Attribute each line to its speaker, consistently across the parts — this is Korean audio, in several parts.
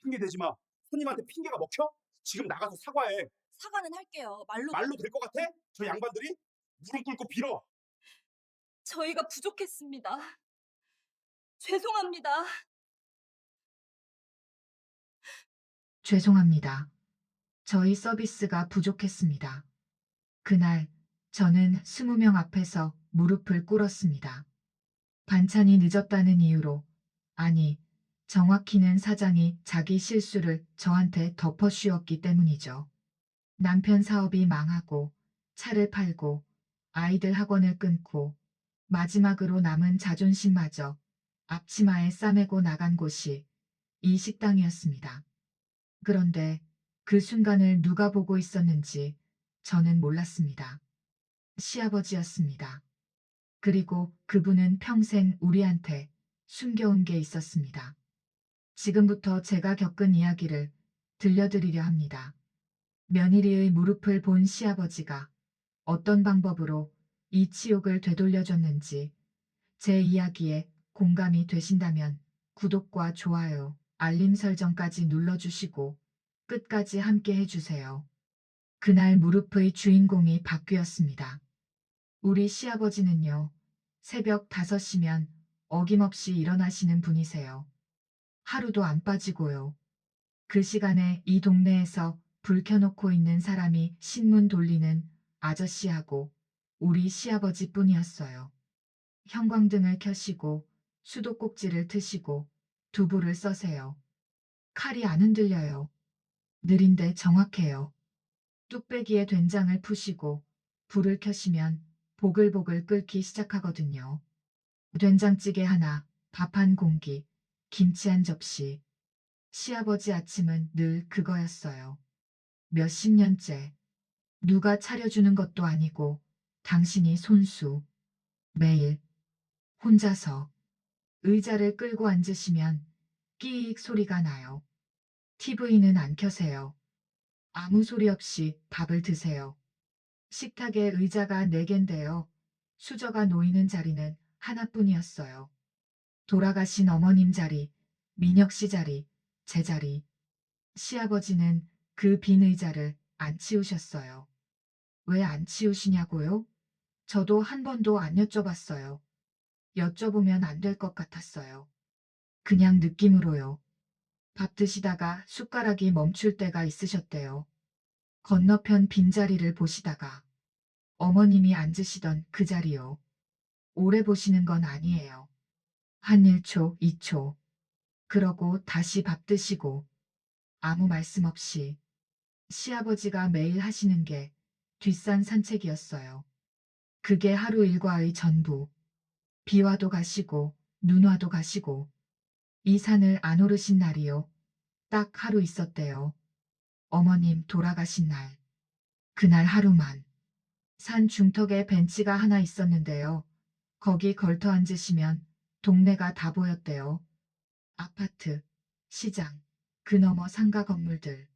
Speaker 1: 핑계 대지 마. 손님한테 핑계가 먹혀? 지금 나가서 사과해.
Speaker 2: 사과는 할게요. 말로.
Speaker 1: 말로 될 것 같아? 저 양반들이? 무릎 꿇고 빌어.
Speaker 2: 저희가 부족했습니다. 죄송합니다.
Speaker 3: 죄송합니다. 저희 서비스가 부족했습니다. 그날 저는 20명 앞에서 무릎을 꿇었습니다. 반찬이 늦었다는 이유로, 아니, 정확히는 사장이 자기 실수를 저한테 덮어씌웠기 때문이죠. 남편 사업이 망하고, 차를 팔고, 아이들 학원을 끊고, 마지막으로 남은 자존심마저 앞치마에 싸매고 나간 곳이 이 식당이었습니다. 그런데 그 순간을 누가 보고 있었는지 저는 몰랐습니다. 시아버지였습니다. 그리고 그분은 평생 우리한테 숨겨온 게 있었습니다. 지금부터 제가 겪은 이야기를 들려드리려 합니다. 며느리의 무릎을 본 시아버지가 어떤 방법으로 이 치욕을 되돌려줬는지 제 이야기에 공감이 되신다면 구독과 좋아요, 알림 설정까지 눌러주시고 끝까지 함께 해주세요. 그날 무릎의 주인공이 바뀌었습니다. 우리 시아버지는요, 새벽 5시면 어김없이 일어나시는 분이세요. 하루도 안 빠지고요. 그 시간에 이 동네에서 불 켜놓고 있는 사람이 신문 돌리는 아저씨하고 우리 시아버지 뿐이었어요. 형광등을 켜시고 수도꼭지를 트시고 두부를 써세요. 칼이 안 흔들려요. 느린데 정확해요. 뚝배기에 된장을 푸시고 불을 켜시면 보글보글 끓기 시작하거든요. 된장찌개 하나, 밥 한 공기, 김치 한 접시. 시아버지 아침은 늘 그거였어요. 몇십 년째. 누가 차려주는 것도 아니고 당신이 손수. 매일 혼자서 의자를 끌고 앉으시면 끼익 소리가 나요. TV는 안 켜세요. 아무 소리 없이 밥을 드세요. 식탁에 의자가 4갠데요. 수저가 놓이는 자리는 하나뿐이었어요. 돌아가신 어머님 자리, 민혁 씨 자리, 제 자리. 시아버지는 그 빈 의자를 안 치우셨어요. 왜 안 치우시냐고요? 저도 한 번도 안 여쭤봤어요. 여쭤보면 안 될 것 같았어요. 그냥 느낌으로요. 밥 드시다가 숟가락이 멈출 때가 있으셨대요. 건너편 빈자리를 보시다가 어머님이 앉으시던 그 자리요. 오래 보시는 건 아니에요. 한 1초, 2초. 그러고 다시 밥 드시고 아무 말씀 없이 시아버지가 매일 하시는 게 뒷산 산책이었어요. 그게 하루 일과의 전부. 비 와도 가시고 눈 와도 가시고 이 산을 안 오르신 날이요. 딱 하루 있었대요. 어머님 돌아가신 날. 그날 하루만. 산 중턱에 벤치가 하나 있었는데요. 거기 걸터 앉으시면 동네가 다 보였대요. 아파트, 시장, 그 너머 상가 건물들.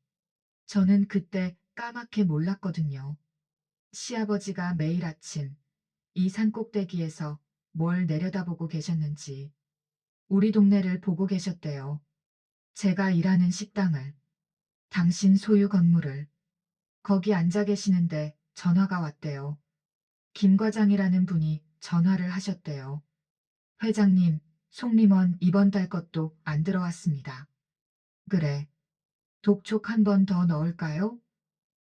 Speaker 3: 저는 그때 까맣게 몰랐거든요. 시아버지가 매일 아침 이 산 꼭대기에서 뭘 내려다보고 계셨는지 우리 동네를 보고 계셨대요. 제가 일하는 식당을, 당신 소유 건물을. 거기 앉아 계시는데 전화가 왔대요. 김 과장이라는 분이 전화를 하셨대요. 회장님, 속림원 이번 달 것도 안 들어왔습니다. 그래. 독촉 한 번 더 넣을까요?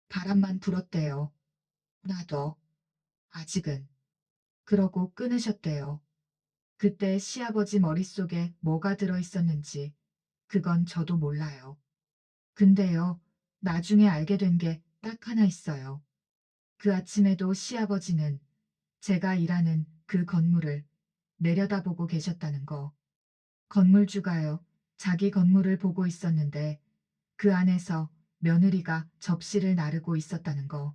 Speaker 3: 바람만 불었대요. 나도. 아직은. 그러고 끊으셨대요. 그때 시아버지 머릿속에 뭐가 들어있었는지 그건 저도 몰라요. 근데요, 나중에 알게 된 게 딱 하나 있어요. 그 아침에도 시아버지는 제가 일하는 그 건물을 내려다보고 계셨다는 거. 건물주가요, 자기 건물을 보고 있었는데 그 안에서 며느리가 접시를 나르고 있었다는 거.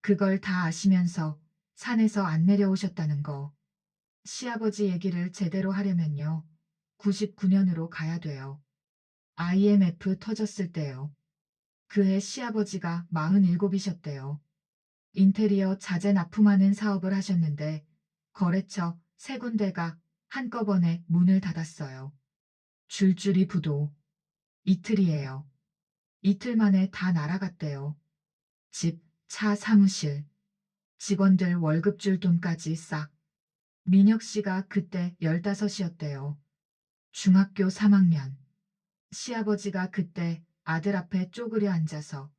Speaker 3: 그걸 다 아시면서 산에서 안 내려오셨다는 거. 시아버지 얘기를 제대로 하려면요. 99년으로 가야 돼요. IMF 터졌을 때요. 그해 시아버지가 47이셨대요. 인테리어 자재 납품하는 사업을 하셨는데 거래처 3군데가 한꺼번에 문을 닫았어요. 줄줄이 부도. 이틀이에요. 이틀 만에 다 날아갔대요. 집, 차, 사무실, 직원들 월급 줄 돈까지 싹. 민혁 씨가 그때 15이었대요. 중학교 3학년. 시아버지가 그때 아들 앞에 쪼그려 앉아서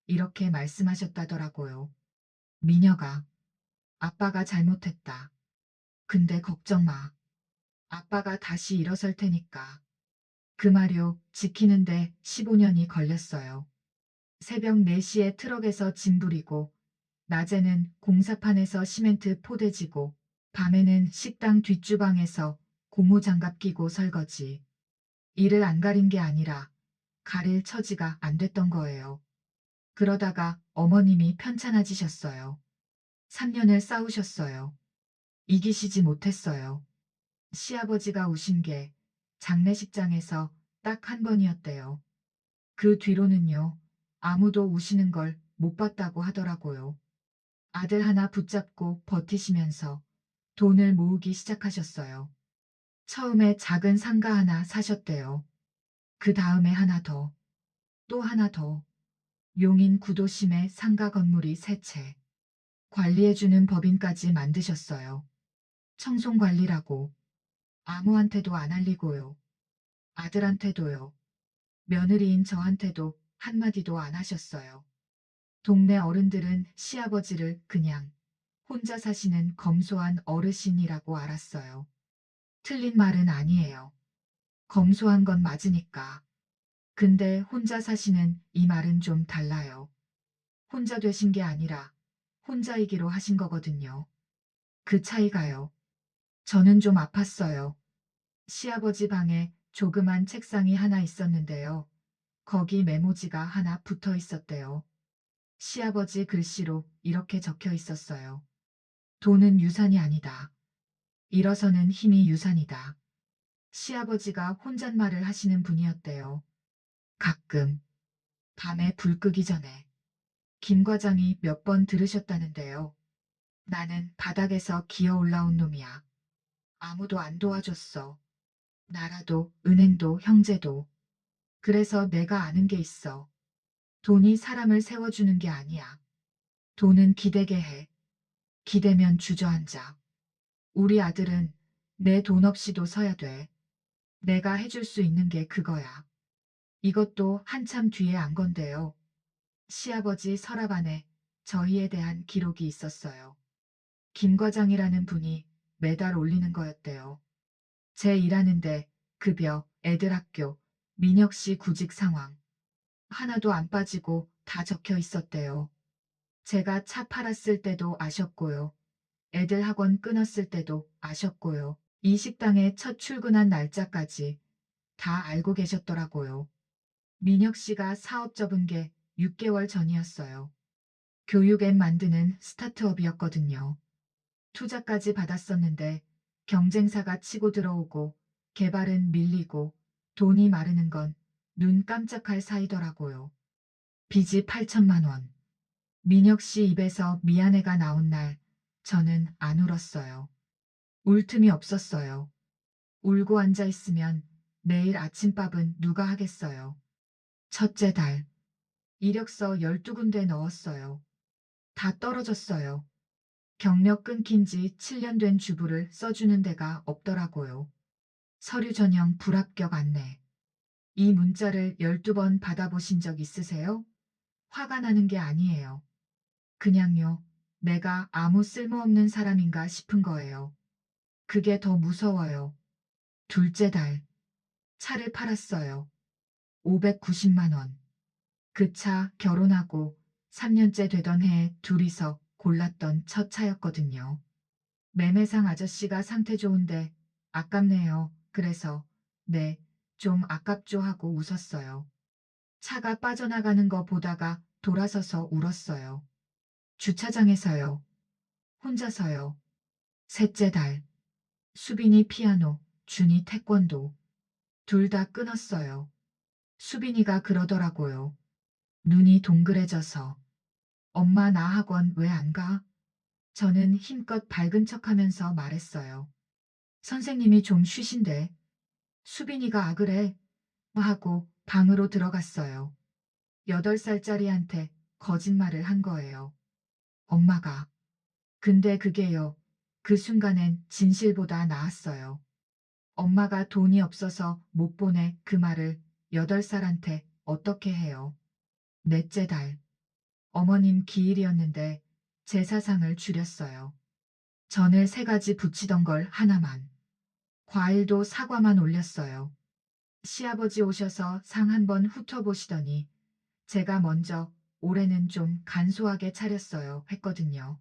Speaker 3: 이렇게 말씀하셨다더라고요. 민혁아, 아빠가 잘못했다. 근데 걱정 마. 아빠가 다시 일어설 테니까. 그 말요, 지키는데 15년이 걸렸어요. 새벽 4시에 트럭에서 짐 부리고, 낮에는 공사판에서 시멘트 포대지고, 밤에는 식당 뒷주방에서 고무장갑 끼고 설거지. 일을 안 가린 게 아니라 가릴 처지가 안 됐던 거예요. 그러다가 어머님이 편찮아지셨어요. 3년을 싸우셨어요. 이기시지 못했어요. 시아버지가 우신 게 장례식장에서 딱 한 번이었대요. 그 뒤로는요, 아무도 우시는 걸 못 봤다고 하더라고요. 아들 하나 붙잡고 버티시면서 돈을 모으기 시작하셨어요. 처음에 작은 상가 하나 사셨대요. 그 다음에 하나 더, 또 하나 더. 용인 구도심에 상가 건물이 3채. 관리해주는 법인까지 만드셨어요. 청송 관리라고. 아무한테도 안 알리고요. 아들한테도요. 며느리인 저한테도 한마디도 안 하셨어요. 동네 어른들은 시아버지를 그냥 혼자 사시는 검소한 어르신이라고 알았어요. 틀린 말은 아니에요. 검소한 건 맞으니까. 근데 혼자 사시는 이 말은 좀 달라요. 혼자 되신 게 아니라 혼자이기로 하신 거거든요. 그 차이가요. 저는 좀 아팠어요. 시아버지 방에 조그만 책상이 하나 있었는데요. 거기 메모지가 하나 붙어 있었대요. 시아버지 글씨로 이렇게 적혀 있었어요. 돈은 유산이 아니다. 일어서는 힘이 유산이다. 시아버지가 혼잣말을 하시는 분이었대요. 가끔 밤에 불 끄기 전에 김 과장이 몇 번 들으셨다는데요. 나는 바닥에서 기어 올라온 놈이야. 아무도 안 도와줬어. 나라도 은행도 형제도. 그래서 내가 아는 게 있어. 돈이 사람을 세워주는 게 아니야. 돈은 기대게 해. 기대면 주저앉아. 우리 아들은 내 돈 없이도 서야 돼. 내가 해줄 수 있는 게 그거야. 이것도 한참 뒤에 안 건데요. 시아버지 서랍 안에 저희에 대한 기록이 있었어요. 김 과장이라는 분이 매달 올리는 거였대요. 제 일하는데 급여, 애들 학교, 민혁 씨 구직 상황. 하나도 안 빠지고 다 적혀 있었대요. 제가 차 팔았을 때도 아셨고요. 애들 학원 끊었을 때도 아셨고요. 이 식당에 첫 출근한 날짜까지 다 알고 계셨더라고요. 민혁 씨가 사업 접은 게 6개월 전이었어요. 교육 앱 만드는 스타트업이었거든요. 투자까지 받았었는데 경쟁사가 치고 들어오고 개발은 밀리고 돈이 마르는 건 눈 깜짝할 사이더라고요. 빚이 8천만 원. 민혁 씨 입에서 미안해가 나온 날 저는 안 울었어요. 울 틈이 없었어요. 울고 앉아 있으면 내일 아침밥은 누가 하겠어요. 첫째 달. 이력서 12군데 넣었어요. 다 떨어졌어요. 경력 끊긴 지 7년 된 주부를 써주는 데가 없더라고요. 서류 전형 불합격 안내. 이 문자를 12번 받아보신 적 있으세요? 화가 나는 게 아니에요. 그냥요, 내가 아무 쓸모없는 사람인가 싶은 거예요. 그게 더 무서워요. 둘째 달. 차를 팔았어요. 590만 원. 그 차 결혼하고 3년째 되던 해에 둘이서 골랐던 첫 차였거든요. 매매상 아저씨가 상태 좋은데 아깝네요. 그래서 네, 좀 아깝죠 하고 웃었어요. 차가 빠져나가는 거 보다가 돌아서서 울었어요. 주차장에서요. 혼자서요. 셋째 달. 수빈이 피아노, 준이 태권도. 둘 다 끊었어요. 수빈이가 그러더라고요. 눈이 동그래져서. 엄마 나 학원 왜 안 가? 저는 힘껏 밝은 척하면서 말했어요. 선생님이 좀 쉬신데. 수빈이가 아 그래? 하고 방으로 들어갔어요. 8살짜리한테 거짓말을 한 거예요. 엄마가. 근데 그게요. 그 순간엔 진실보다 나았어요. 엄마가 돈이 없어서 못 보내 그 말을 8살한테 어떻게 해요. 넷째 달. 어머님 기일이었는데 제사상을 줄였어요. 전을 3가지 부치던 걸 하나만. 과일도 사과만 올렸어요. 시아버지 오셔서 상 한번 훑어보시더니 제가 먼저 올해는 좀 간소하게 차렸어요 했거든요.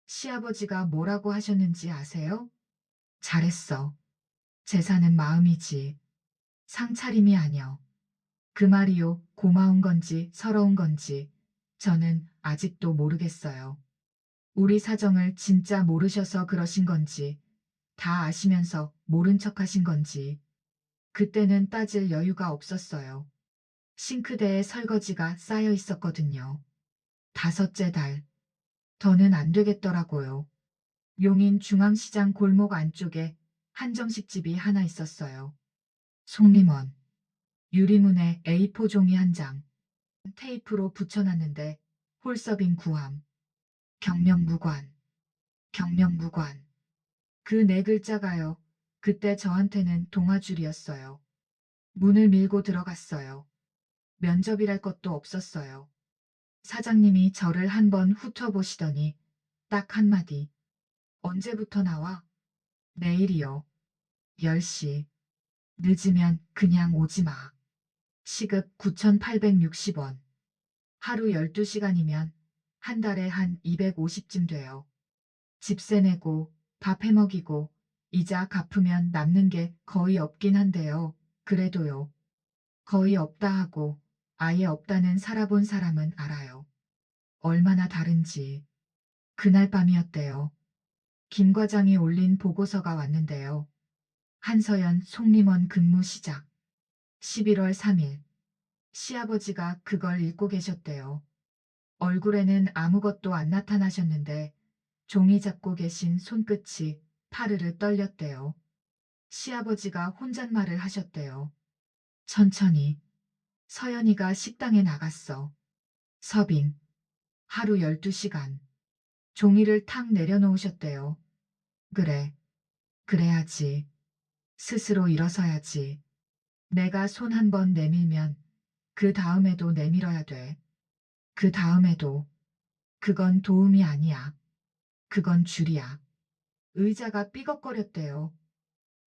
Speaker 3: 시아버지가 뭐라고 하셨는지 아세요? 잘했어. 제사는 마음이지. 상차림이 아니여. 그 말이요, 고마운 건지 서러운 건지 저는 아직도 모르겠어요. 우리 사정을 진짜 모르셔서 그러신 건지 다 아시면서 모른 척 하신 건지 그때는 따질 여유가 없었어요. 싱크대에 설거지가 쌓여 있었거든요. 5째 달. 더는 안 되겠더라고요. 용인 중앙시장 골목 안쪽에 한정식집이 하나 있었어요. 송림원. 유리문에 A4 종이 한 장. 테이프로 붙여놨는데 홀서빙 구함. 경명무관. 경명무관. 그 4글자가요. 그때 저한테는 동화줄이었어요. 문을 밀고 들어갔어요. 면접이랄 것도 없었어요. 사장님이 저를 한번 훑어보시더니 딱 한마디. 언제부터 나와? 내일이요. 10시. 늦으면 그냥 오지 마. 시급 9,860원. 하루 12시간이면 한 달에 한 250쯤 돼요. 집세 내고 밥 해먹이고 이자 갚으면 남는 게 거의 없긴 한데요. 그래도요. 거의 없다 하고 아예 없다는 살아본 사람은 알아요. 얼마나 다른지. 그날 밤이었대요. 김 과장이 올린 보고서가 왔는데요. 한서연 송림원 근무 시작. 11월 3일. 시아버지가 그걸 읽고 계셨대요. 얼굴에는 아무것도 안 나타나셨는데 종이 잡고 계신 손끝이 파르르 떨렸대요. 시아버지가 혼잣말을 하셨대요. 천천히. 서연이가 식당에 나갔어. 서빙. 하루 12시간. 종이를 탁 내려놓으셨대요. 그래. 그래야지. 스스로 일어서야지. 내가 손 한 번 내밀면 그 다음에도 내밀어야 돼. 그 다음에도. 그건 도움이 아니야. 그건 줄이야. 의자가 삐걱거렸대요.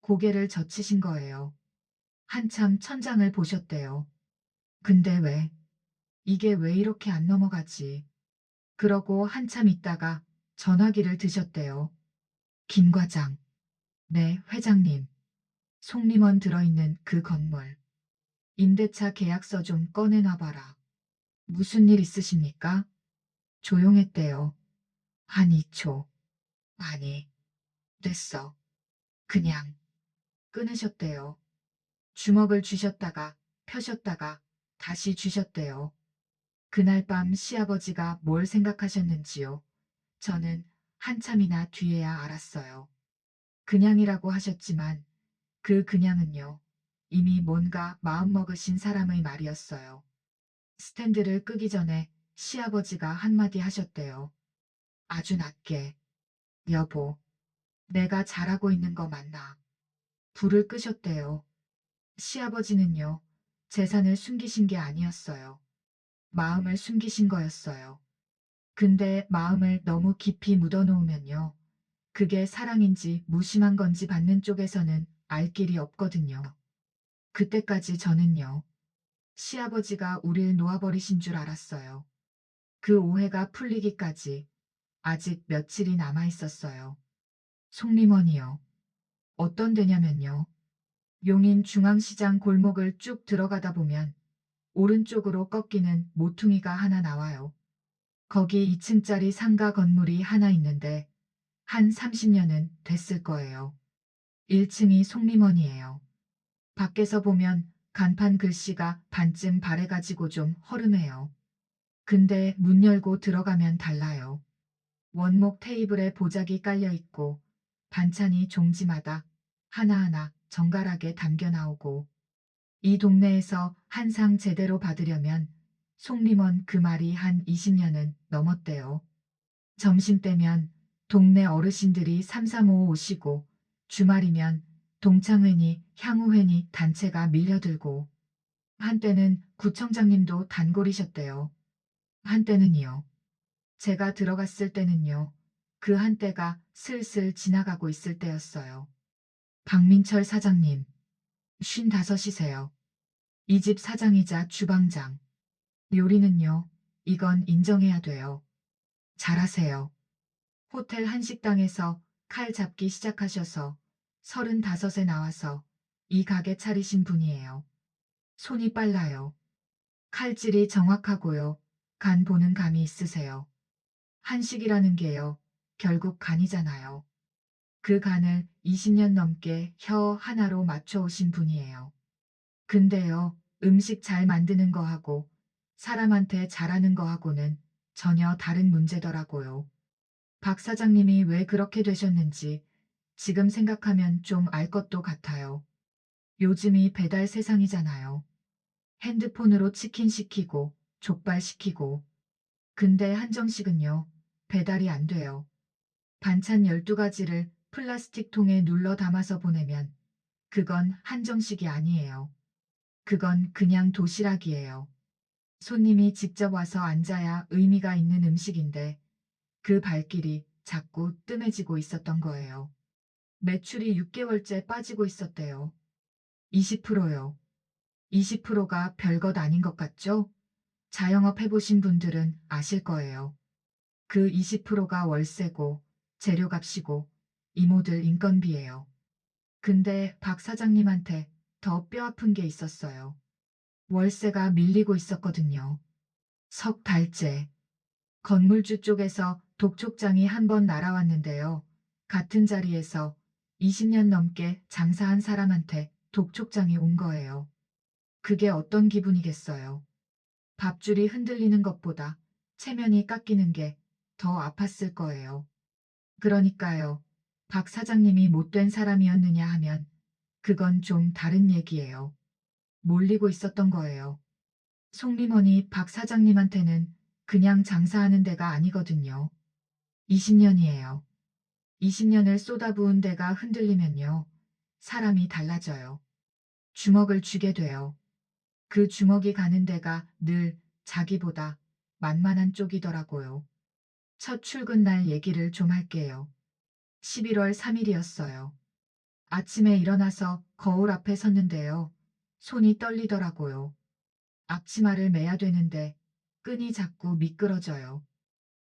Speaker 3: 고개를 젖히신 거예요. 한참 천장을 보셨대요. 근데 왜? 이게 왜 이렇게 안 넘어가지? 그러고 한참 있다가 전화기를 드셨대요. 김 과장. 네, 회장님. 송림원 들어있는 그 건물. 임대차 계약서 좀 꺼내놔봐라. 무슨 일 있으십니까? 조용했대요. 한 2초. 아니, 됐어. 그냥. 끊으셨대요. 주먹을 쥐셨다가 펴셨다가 다시 쥐셨대요. 그날 밤 시아버지가 뭘 생각하셨는지요. 저는 한참이나 뒤에야 알았어요. 그냥이라고 하셨지만 그 그냥은요. 이미 뭔가 마음먹으신 사람의 말이었어요. 스탠드를 끄기 전에 시아버지가 한마디 하셨대요. 아주 낮게. 여보, 내가 잘하고 있는 거 맞나? 불을 끄셨대요. 시아버지는요. 재산을 숨기신 게 아니었어요. 마음을 숨기신 거였어요. 근데 마음을 너무 깊이 묻어놓으면요. 그게 사랑인지 무심한 건지 받는 쪽에서는 알 길이 없거든요. 그때까지 저는요. 시아버지가 우릴 놓아버리신 줄 알았어요. 그 오해가 풀리기까지 아직 며칠이 남아 있었어요. 송림원이요. 어떤 데냐면요. 용인 중앙시장 골목을 쭉 들어가다 보면 오른쪽으로 꺾이는 모퉁이가 하나 나와요. 거기 2층짜리 상가 건물이 하나 있는데 한 30년은 됐을 거예요. 1층이 송림원이에요. 밖에서 보면 간판 글씨가 반쯤 바래가지고 좀 허름해요. 근데 문 열고 들어가면 달라요. 원목 테이블에 보자기 깔려 있고 반찬이 종지마다 하나하나 정갈하게 담겨 나오고 이 동네에서 한 상 제대로 받으려면 송림원 그 말이 한 20년은 넘었대요. 점심때면 동네 어르신들이 삼삼오오 오시고 주말이면 동창회니 향후회니 단체가 밀려들고 한때는 구청장님도 단골이셨대요. 한때는요. 제가 들어갔을 때는요. 그 한때가 슬슬 지나가고 있을 때였어요. 박민철 사장님, 55이세요. 이 집 사장이자 주방장. 요리는요. 이건 인정해야 돼요. 잘하세요. 호텔 한식당에서 칼 잡기 시작하셔서 35에 나와서 이 가게 차리신 분이에요. 손이 빨라요. 칼질이 정확하고요. 간 보는 감이 있으세요. 한식이라는 게요. 결국 간이잖아요. 그 간을 20년 넘게 혀 하나로 맞춰오신 분이에요. 근데요. 음식 잘 만드는 거하고 사람한테 잘하는 거하고는 전혀 다른 문제더라고요. 박 사장님이 왜 그렇게 되셨는지 지금 생각하면 좀 알 것도 같아요. 요즘이 배달 세상이잖아요. 핸드폰으로 치킨 시키고 족발 시키고. 근데 한정식은요. 배달이 안 돼요. 반찬 12가지를 플라스틱 통에 눌러 담아서 보내면 그건 한정식이 아니에요. 그건 그냥 도시락이에요. 손님이 직접 와서 앉아야 의미가 있는 음식인데 그 발길이 자꾸 뜸해지고 있었던 거예요. 매출이 6개월째 빠지고 있었대요. 20%요. 20%가 별것 아닌 것 같죠? 자영업 해보신 분들은 아실 거예요. 그 20%가 월세고 재료값이고 이모들 인건비예요. 근데 박 사장님한테 더 뼈아픈 게 있었어요. 월세가 밀리고 있었거든요. 석 달째. 건물주 쪽에서 독촉장이 한 번 날아왔는데요. 같은 자리에서 20년 넘게 장사한 사람한테 독촉장이 온 거예요. 그게 어떤 기분이겠어요. 밥줄이 흔들리는 것보다 체면이 깎이는 게 더 아팠을 거예요. 그러니까요. 박 사장님이 못된 사람이었느냐 하면 그건 좀 다른 얘기예요. 몰리고 있었던 거예요. 송림원이 박 사장님한테는 그냥 장사하는 데가 아니거든요. 20년이에요. 20년을 쏟아부은 데가 흔들리면요. 사람이 달라져요. 주먹을 쥐게 돼요. 그 주먹이 가는 데가 늘 자기보다 만만한 쪽이더라고요. 첫 출근 날 얘기를 좀 할게요. 11월 3일이었어요. 아침에 일어나서 거울 앞에 섰는데요. 손이 떨리더라고요. 앞치마를 매야 되는데 끈이 자꾸 미끄러져요.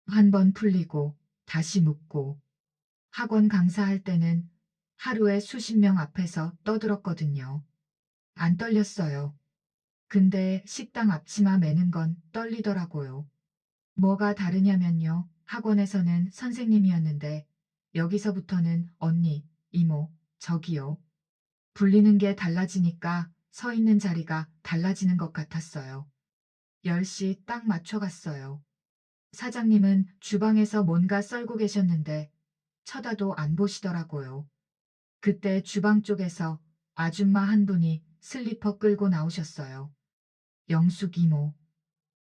Speaker 3: 한 번 풀리고 다시 묶고. 학원 강사할 때는 하루에 수십 명 앞에서 떠들었거든요. 안 떨렸어요. 근데 식당 앞치마 매는 건 떨리더라고요. 뭐가 다르냐면요. 학원에서는 선생님이었는데 여기서부터는 언니, 이모, 저기요. 불리는 게 달라지니까 서 있는 자리가 달라지는 것 같았어요. 10시 딱 맞춰갔어요. 사장님은 주방에서 뭔가 썰고 계셨는데 쳐다도 안 보시더라고요. 그때 주방 쪽에서 아줌마 한 분이 슬리퍼 끌고 나오셨어요. 영숙 이모.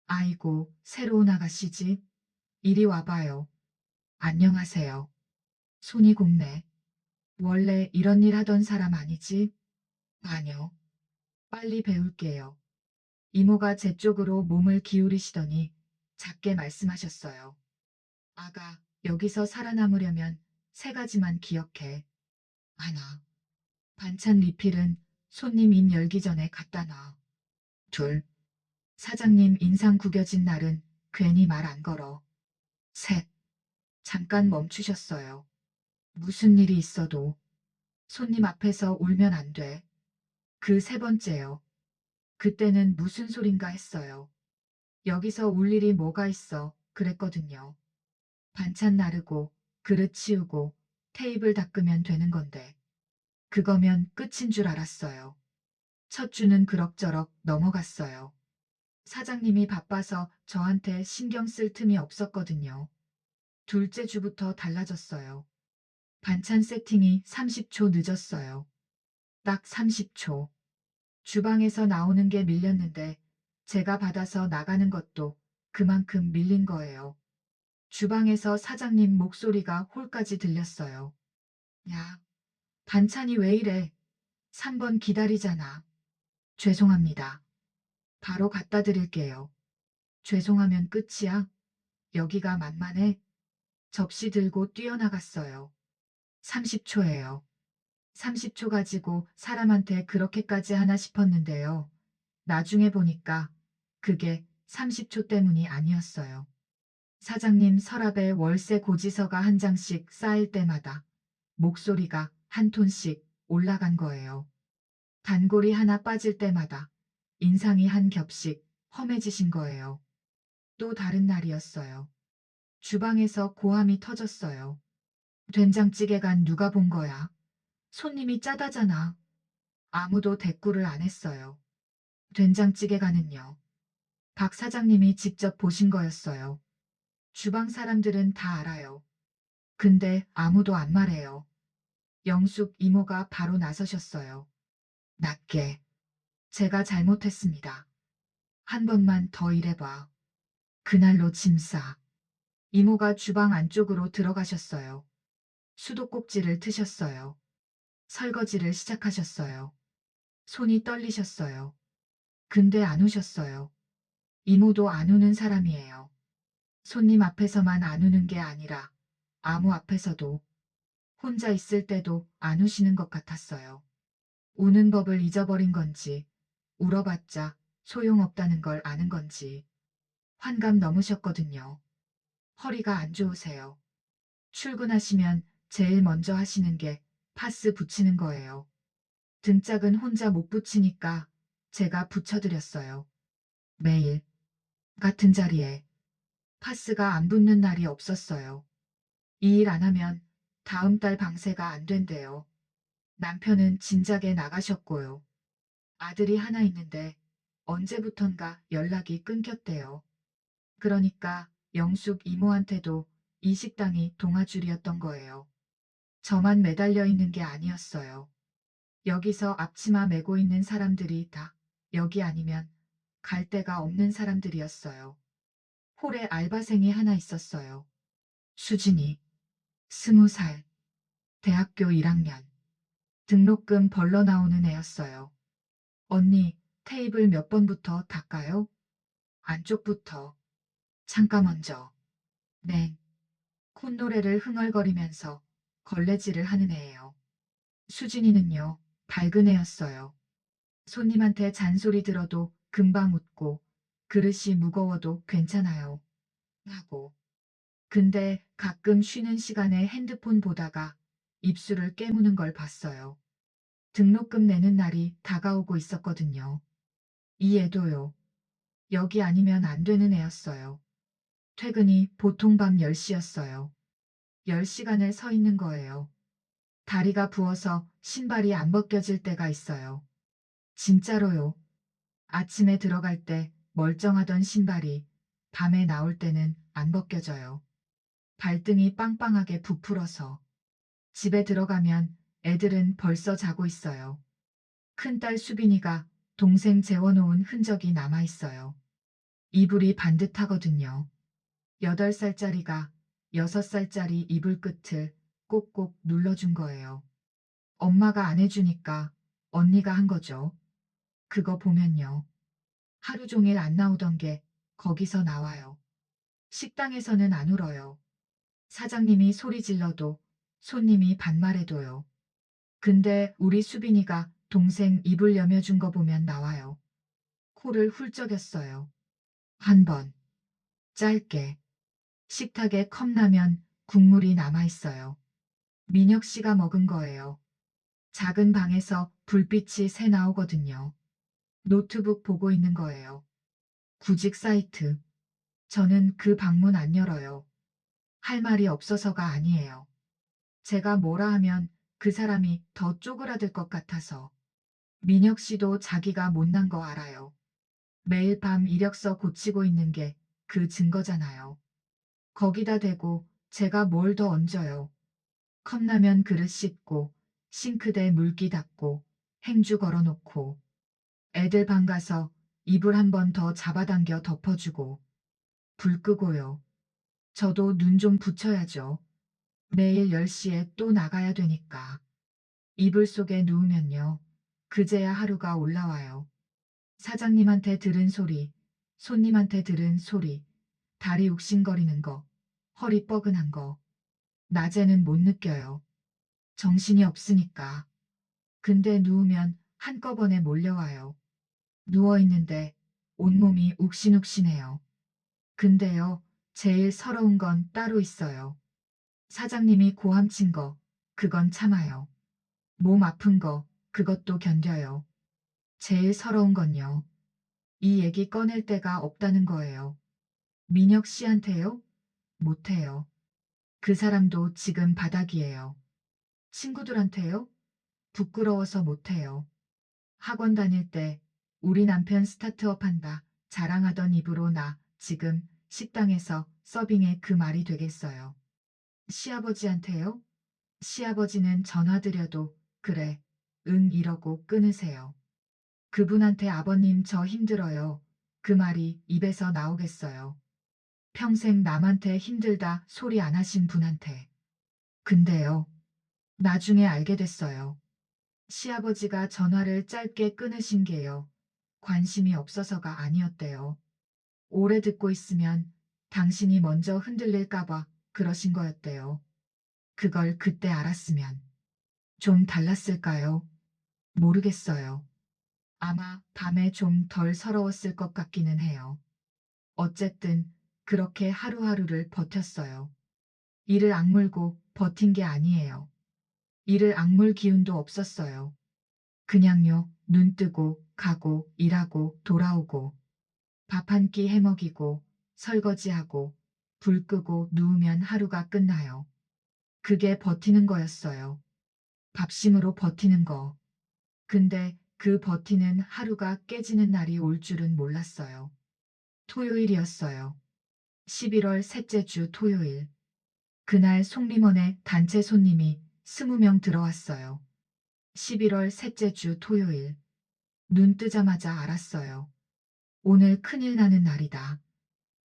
Speaker 3: 아이고, 새로 온 아가씨지? 이리 와봐요. 안녕하세요. 손이 곱네. 원래 이런 일 하던 사람 아니지? 아니요. 빨리 배울게요. 이모가 제 쪽으로 몸을 기울이시더니 작게 말씀하셨어요. 아가, 여기서 살아남으려면 3가지만 기억해. 하나, 반찬 리필은 손님 입 열기 전에 갖다 놔. 둘, 사장님 인상 구겨진 날은 괜히 말 안 걸어. 셋, 잠깐 멈추셨어요. 무슨 일이 있어도 손님 앞에서 울면 안 돼. 그 3번째요. 그때는 무슨 소린가 했어요. 여기서 울 일이 뭐가 있어 그랬거든요. 반찬 나르고 그릇 치우고 테이블 닦으면 되는 건데. 그거면 끝인 줄 알았어요. 첫 주는 그럭저럭 넘어갔어요. 사장님이 바빠서 저한테 신경 쓸 틈이 없었거든요. 둘째 주부터 달라졌어요. 반찬 세팅이 30초 늦었어요. 딱 30초. 주방에서 나오는 게 밀렸는데 제가 받아서 나가는 것도 그만큼 밀린 거예요. 주방에서 사장님 목소리가 홀까지 들렸어요. 야, 반찬이 왜 이래? 3번 기다리잖아. 죄송합니다. 바로 갖다 드릴게요. 죄송하면 끝이야? 여기가 만만해? 접시 들고 뛰어나갔어요. 30초예요. 30초 가지고 사람한테 그렇게까지 하나 싶었는데요. 나중에 보니까 그게 30초 때문이 아니었어요. 사장님 서랍에 월세 고지서가 한 장씩 쌓일 때마다 목소리가 한 톤씩 올라간 거예요. 단골이 하나 빠질 때마다 인상이 한 겹씩 험해지신 거예요. 또 다른 날이었어요. 주방에서 고함이 터졌어요. 된장찌개간 누가 본 거야? 손님이 짜다잖아. 아무도 대꾸를 안 했어요. 된장찌개간은요. 박 사장님이 직접 보신 거였어요. 주방 사람들은 다 알아요. 근데 아무도 안 말해요. 영숙 이모가 바로 나서셨어요. 낮게. 제가 잘못했습니다. 한 번만 더 일해봐. 그날로 짐싸. 이모가 주방 안쪽으로 들어가셨어요. 수도꼭지를 트셨어요. 설거지를 시작하셨어요. 손이 떨리셨어요. 근데 안 우셨어요. 이모도 안 우는 사람이에요. 손님 앞에서만 안 우는 게 아니라 아무 앞에서도 혼자 있을 때도 안 우시는 것 같았어요. 우는 법을 잊어버린 건지 울어봤자 소용없다는 걸 아는 건지 환갑 넘으셨거든요. 허리가 안 좋으세요. 출근하시면 제일 먼저 하시는 게 파스 붙이는 거예요. 등짝은 혼자 못 붙이니까 제가 붙여드렸어요. 매일 같은 자리에 파스가 안 붙는 날이 없었어요. 이 일 안 하면 다음 달 방세가 안 된대요. 남편은 진작에 나가셨고요. 아들이 하나 있는데 언제부턴가 연락이 끊겼대요. 그러니까 영숙 이모한테도 이 식당이 동아줄이었던 거예요. 저만 매달려 있는 게 아니었어요. 여기서 앞치마 메고 있는 사람들이 다 여기 아니면 갈 데가 없는 사람들이었어요. 홀에 알바생이 하나 있었어요. 수진이. 20살. 대학교 1학년. 등록금 벌러 나오는 애였어요. 언니, 테이블 몇 번부터 닦아요? 안쪽부터. 창가 먼저. 네. 콧노래를 흥얼거리면서 걸레질을 하는 애예요. 수진이는요, 밝은 애였어요. 손님한테 잔소리 들어도 금방 웃고 그릇이 무거워도 괜찮아요. 하고. 근데 가끔 쉬는 시간에 핸드폰 보다가 입술을 깨무는 걸 봤어요. 등록금 내는 날이 다가오고 있었거든요. 이 애도요. 여기 아니면 안 되는 애였어요. 퇴근이 보통 밤 10시였어요. 10시간을 서 있는 거예요. 다리가 부어서 신발이 안 벗겨질 때가 있어요. 진짜로요. 아침에 들어갈 때 멀쩡하던 신발이 밤에 나올 때는 안 벗겨져요. 발등이 빵빵하게 부풀어서. 집에 들어가면 애들은 벌써 자고 있어요. 큰딸 수빈이가 동생 재워놓은 흔적이 남아있어요. 이불이 반듯하거든요. 8살짜리가 6살짜리 이불 끝을 꼭꼭 눌러준 거예요. 엄마가 안 해주니까 언니가 한 거죠. 그거 보면요. 하루 종일 안 나오던 게 거기서 나와요. 식당에서는 안 울어요. 사장님이 소리 질러도 손님이 반말해도요. 근데 우리 수빈이가 동생 이불 여며준 거 보면 나와요. 코를 훌쩍였어요. 한 번. 짧게. 식탁에 컵라면 국물이 남아있어요. 민혁 씨가 먹은 거예요. 작은 방에서 불빛이 새 나오거든요. 노트북 보고 있는 거예요. 구직 사이트. 저는 그 방문 안 열어요. 할 말이 없어서가 아니에요. 제가 뭐라 하면 그 사람이 더 쪼그라들 것 같아서. 민혁 씨도 자기가 못난 거 알아요. 매일 밤 이력서 고치고 있는 게 그 증거잖아요. 거기다 대고 제가 뭘 더 얹어요. 컵라면 그릇 씻고 싱크대 물기 닦고 행주 걸어놓고 애들 방 가서 이불 한 번 더 잡아당겨 덮어주고 불 끄고요. 저도 눈 좀 붙여야죠. 내일 10시에 또 나가야 되니까. 이불 속에 누우면요. 그제야 하루가 올라와요. 사장님한테 들은 소리, 손님한테 들은 소리, 다리 욱신거리는 거, 허리 뻐근한 거. 낮에는 못 느껴요. 정신이 없으니까. 근데 누우면 한꺼번에 몰려와요. 누워있는데 온몸이 욱신욱신해요. 근데요, 제일 서러운 건 따로 있어요. 사장님이 고함친 거, 그건 참아요. 몸 아픈 거, 그것도 견뎌요. 제일 서러운 건요. 이 얘기 꺼낼 데가 없다는 거예요. 민혁 씨한테요? 못해요. 그 사람도 지금 바닥이에요. 친구들한테요? 부끄러워서 못해요. 학원 다닐 때 우리 남편 스타트업 한다 자랑하던 입으로 나 지금 식당에서 서빙에 그 말이 되겠어요. 시아버지한테요? 시아버지는 전화 드려도 그래, 응 이러고 끊으세요. 그분한테 아버님 저 힘들어요. 그 말이 입에서 나오겠어요. 평생 남한테 힘들다 소리 안 하신 분한테. 근데요. 나중에 알게 됐어요. 시아버지가 전화를 짧게 끊으신 게요. 관심이 없어서가 아니었대요. 오래 듣고 있으면 당신이 먼저 흔들릴까봐 그러신 거였대요. 그걸 그때 알았으면 좀 달랐을까요? 모르겠어요. 아마 밤에 좀 덜 서러웠을 것 같기는 해요. 어쨌든 그렇게 하루하루를 버텼어요. 이를 악물고 버틴 게 아니에요. 이를 악물 기운도 없었어요. 그냥요, 눈 뜨고 가고 일하고 돌아오고 밥 한 끼 해먹이고 설거지하고 불 끄고 누우면 하루가 끝나요. 그게 버티는 거였어요. 밥심으로 버티는 거. 근데 그 버티는 하루가 깨지는 날이 올 줄은 몰랐어요. 토요일이었어요. 11월 셋째 주 토요일. 그날 송림원에 단체 손님이 20명 들어왔어요. 11월 셋째 주 토요일. 눈 뜨자마자 알았어요. 오늘 큰일 나는 날이다.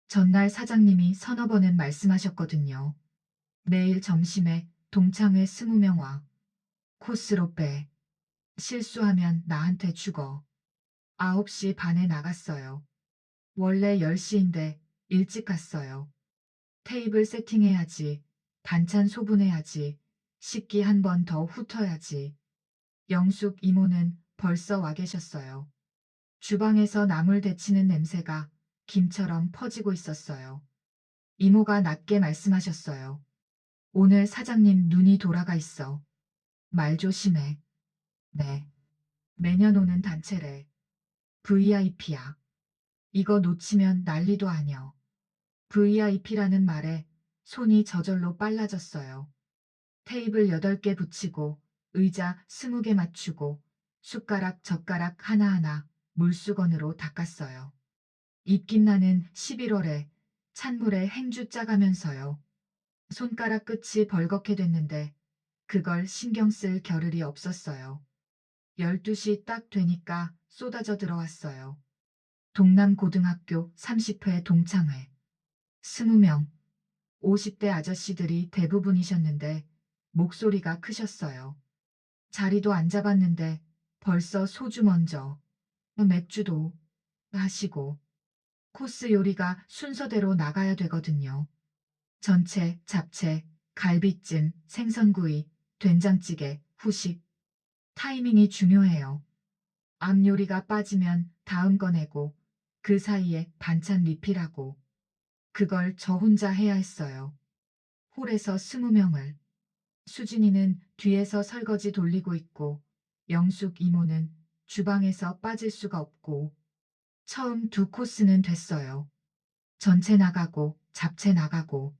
Speaker 3: 전날 사장님이 서너 번은 말씀하셨거든요. 내일 점심에 동창회 20명 와. 코스로 빼. 실수하면 나한테 죽어. 9시 반에 나갔어요. 원래 10시인데 일찍 갔어요. 테이블 세팅해야지. 반찬 소분해야지. 식기 한 번 더 훑어야지. 영숙 이모는 벌써 와 계셨어요. 주방에서 나물 데치는 냄새가 김처럼 퍼지고 있었어요. 이모가 낮게 말씀하셨어요. 오늘 사장님 눈이 돌아가 있어. 말 조심해. 네. 매년 오는 단체래. VIP야. 이거 놓치면 난리도 아니여. VIP라는 말에 손이 저절로 빨라졌어요. 테이블 8개 붙이고 의자 20개 맞추고 숟가락 젓가락 하나하나 물수건으로 닦았어요. 입김나는 11월에 찬물에 행주 짜가면서요. 손가락 끝이 벌겋게 됐는데 그걸 신경 쓸 겨를이 없었어요. 12시 딱 되니까 쏟아져 들어왔어요. 동남고등학교 30회 동창회. 20명. 50대 아저씨들이 대부분이셨는데 목소리가 크셨어요. 자리도 안 잡았는데 벌써 소주 먼저 맥주도 하시고 코스 요리가 순서대로 나가야 되거든요. 전체, 잡채, 갈비찜, 생선구이, 된장찌개, 후식. 타이밍이 중요해요. 앞 요리가 빠지면 다음 거 내고 그 사이에 반찬 리필하고 그걸 저 혼자 해야 했어요. 홀에서 20명을. 수진이는 뒤에서 설거지 돌리고 있고 영숙 이모는 주방에서 빠질 수가 없고 처음 2코스는 됐어요. 전체 나가고 잡채 나가고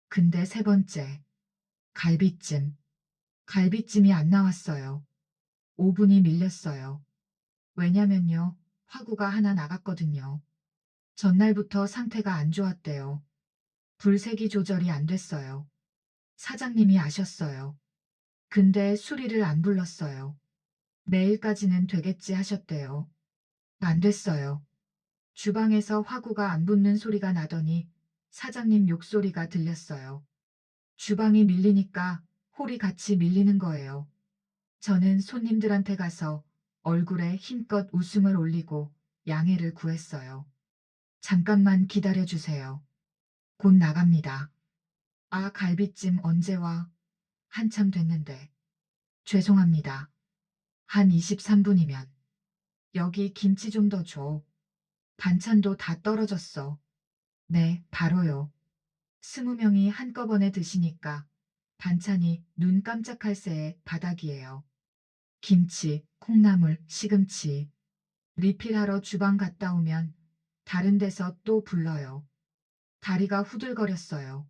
Speaker 3: 근데 세 번째 갈비찜. 갈비찜이 안 나왔어요. 5분이 밀렸어요. 왜냐면요. 화구가 하나 나갔거든요. 전날부터 상태가 안 좋았대요. 불세기 조절이 안 됐어요. 사장님이 아셨어요. 근데 수리를 안 불렀어요. 내일까지는 되겠지 하셨대요. 안 됐어요. 주방에서 화구가 안 붙는 소리가 나더니 사장님 욕소리가 들렸어요. 주방이 밀리니까 홀이 같이 밀리는 거예요. 저는 손님들한테 가서 얼굴에 힘껏 웃음을 올리고 양해를 구했어요. 잠깐만 기다려 주세요. 곧 나갑니다. 아, 갈비찜 언제 와? 한참 됐는데. 죄송합니다. 한 23분이면. 여기 김치 좀 더 줘. 반찬도 다 떨어졌어. 네, 바로요. 20명이 한꺼번에 드시니까 반찬이 눈 깜짝할 새에 바닥이에요. 김치, 콩나물, 시금치. 리필하러 주방 갔다 오면 다른 데서 또 불러요. 다리가 후들거렸어요.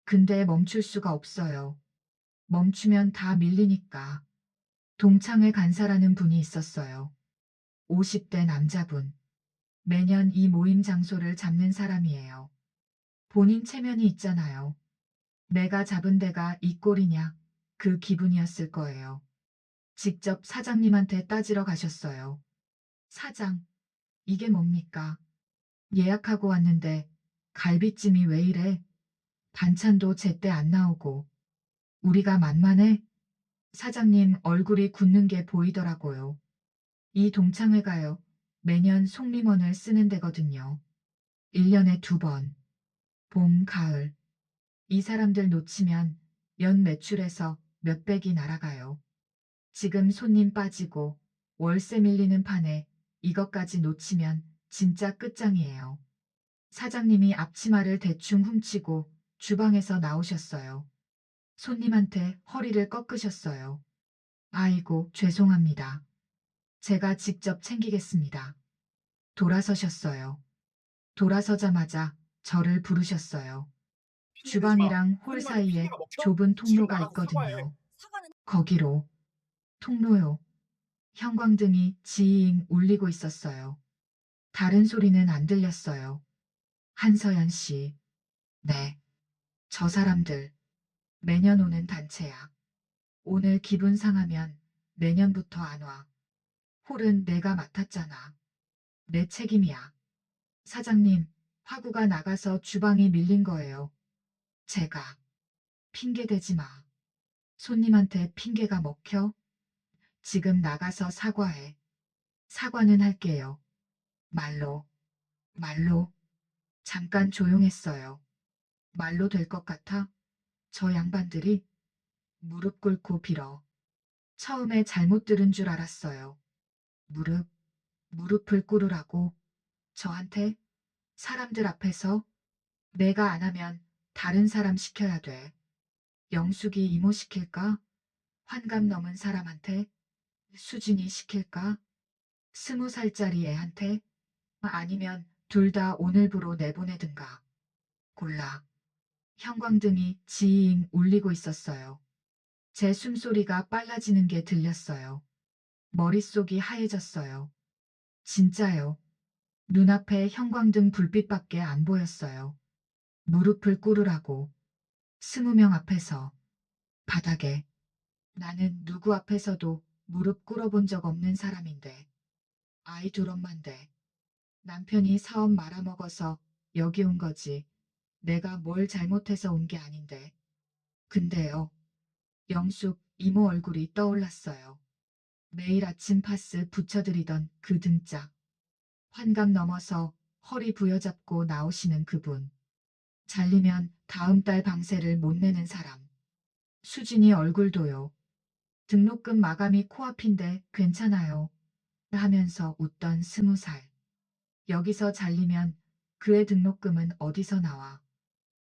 Speaker 3: 근데 멈출 수가 없어요. 멈추면 다 밀리니까. 동창회 간사라는 분이 있었어요. 50대 남자분. 매년 이 모임 장소를 잡는 사람이에요. 본인 체면이 있잖아요. 내가 잡은 데가 이 꼴이냐, 그 기분이었을 거예요. 직접 사장님한테 따지러 가셨어요. 사장, 이게 뭡니까? 예약하고 왔는데 갈비찜이 왜 이래? 반찬도 제때 안 나오고. 우리가 만만해? 사장님 얼굴이 굳는 게 보이더라고요. 이 동창회가요. 매년 속림원을 쓰는 데거든요. 1년에 2번. 봄, 가을. 이 사람들 놓치면 연 매출에서 몇백이 날아가요. 지금 손님 빠지고 월세 밀리는 판에 이것까지 놓치면 진짜 끝장이에요. 사장님이 앞치마를 대충 훔치고 주방에서 나오셨어요. 손님한테 허리를 꺾으셨어요. 아이고, 죄송합니다. 제가 직접 챙기겠습니다. 돌아서셨어요. 돌아서자마자 저를 부르셨어요.
Speaker 1: 핑계 대지 마.
Speaker 3: 주방이랑 홀
Speaker 1: 손님한테
Speaker 3: 사이에
Speaker 1: 핑계가 먹혀?
Speaker 3: 좁은
Speaker 1: 지금
Speaker 3: 통로가
Speaker 1: 나가서 사과해.
Speaker 3: 있거든요.
Speaker 2: 사과는
Speaker 3: 거기로. 통로요. 형광등이 지잉 울리고 있었어요. 다른 소리는 안 들렸어요. 한서연 씨. 네. 저 사람들. 매년 오는 단체야. 오늘 기분 상하면 내년부터 안 와. 홀은 내가 맡았잖아. 내 책임이야. 사장님, 화구가 나가서 주방이 밀린 거예요. 제가. 핑계 대지 마. 손님한테 핑계가 먹혀? 지금 나가서 사과해. 사과는 할게요. 말로. 말로. 잠깐 조용했어요. 말로 될 것 같아? 저 양반들이 무릎 꿇고 빌어. 처음에 잘못 들은 줄 알았어요. 무릎을 꿇으라고. 저한테? 사람들 앞에서? 내가 안 하면 다른 사람 시켜야 돼. 영숙이 이모 시킬까? 환갑 넘은 사람한테? 수진이 시킬까? 20살짜리 애한테? 아니면 둘 다 오늘부로 내보내든가. 골라. 형광등이 지잉 울리고 있었어요. 제 숨소리가 빨라지는 게 들렸어요. 머릿속이 하얘졌어요. 진짜요. 눈앞에 형광등 불빛밖에 안 보였어요. 무릎을 꿇으라고. 20명 앞에서. 바닥에. 나는 누구 앞에서도 무릎 꿇어본 적 없는 사람인데. 아이 둘 엄만데. 남편이 사업 말아먹어서 여기 온 거지. 내가 뭘 잘못해서 온 게 아닌데. 근데요. 영숙 이모 얼굴이 떠올랐어요. 매일 아침 파스 붙여드리던 그 등짝. 환갑 넘어서 허리 부여잡고 나오시는 그분. 잘리면 다음 달 방세를 못 내는 사람. 수진이 얼굴도요. 등록금 마감이 코앞인데 괜찮아요. 하면서 웃던 20살. 여기서 잘리면 그의 등록금은 어디서 나와.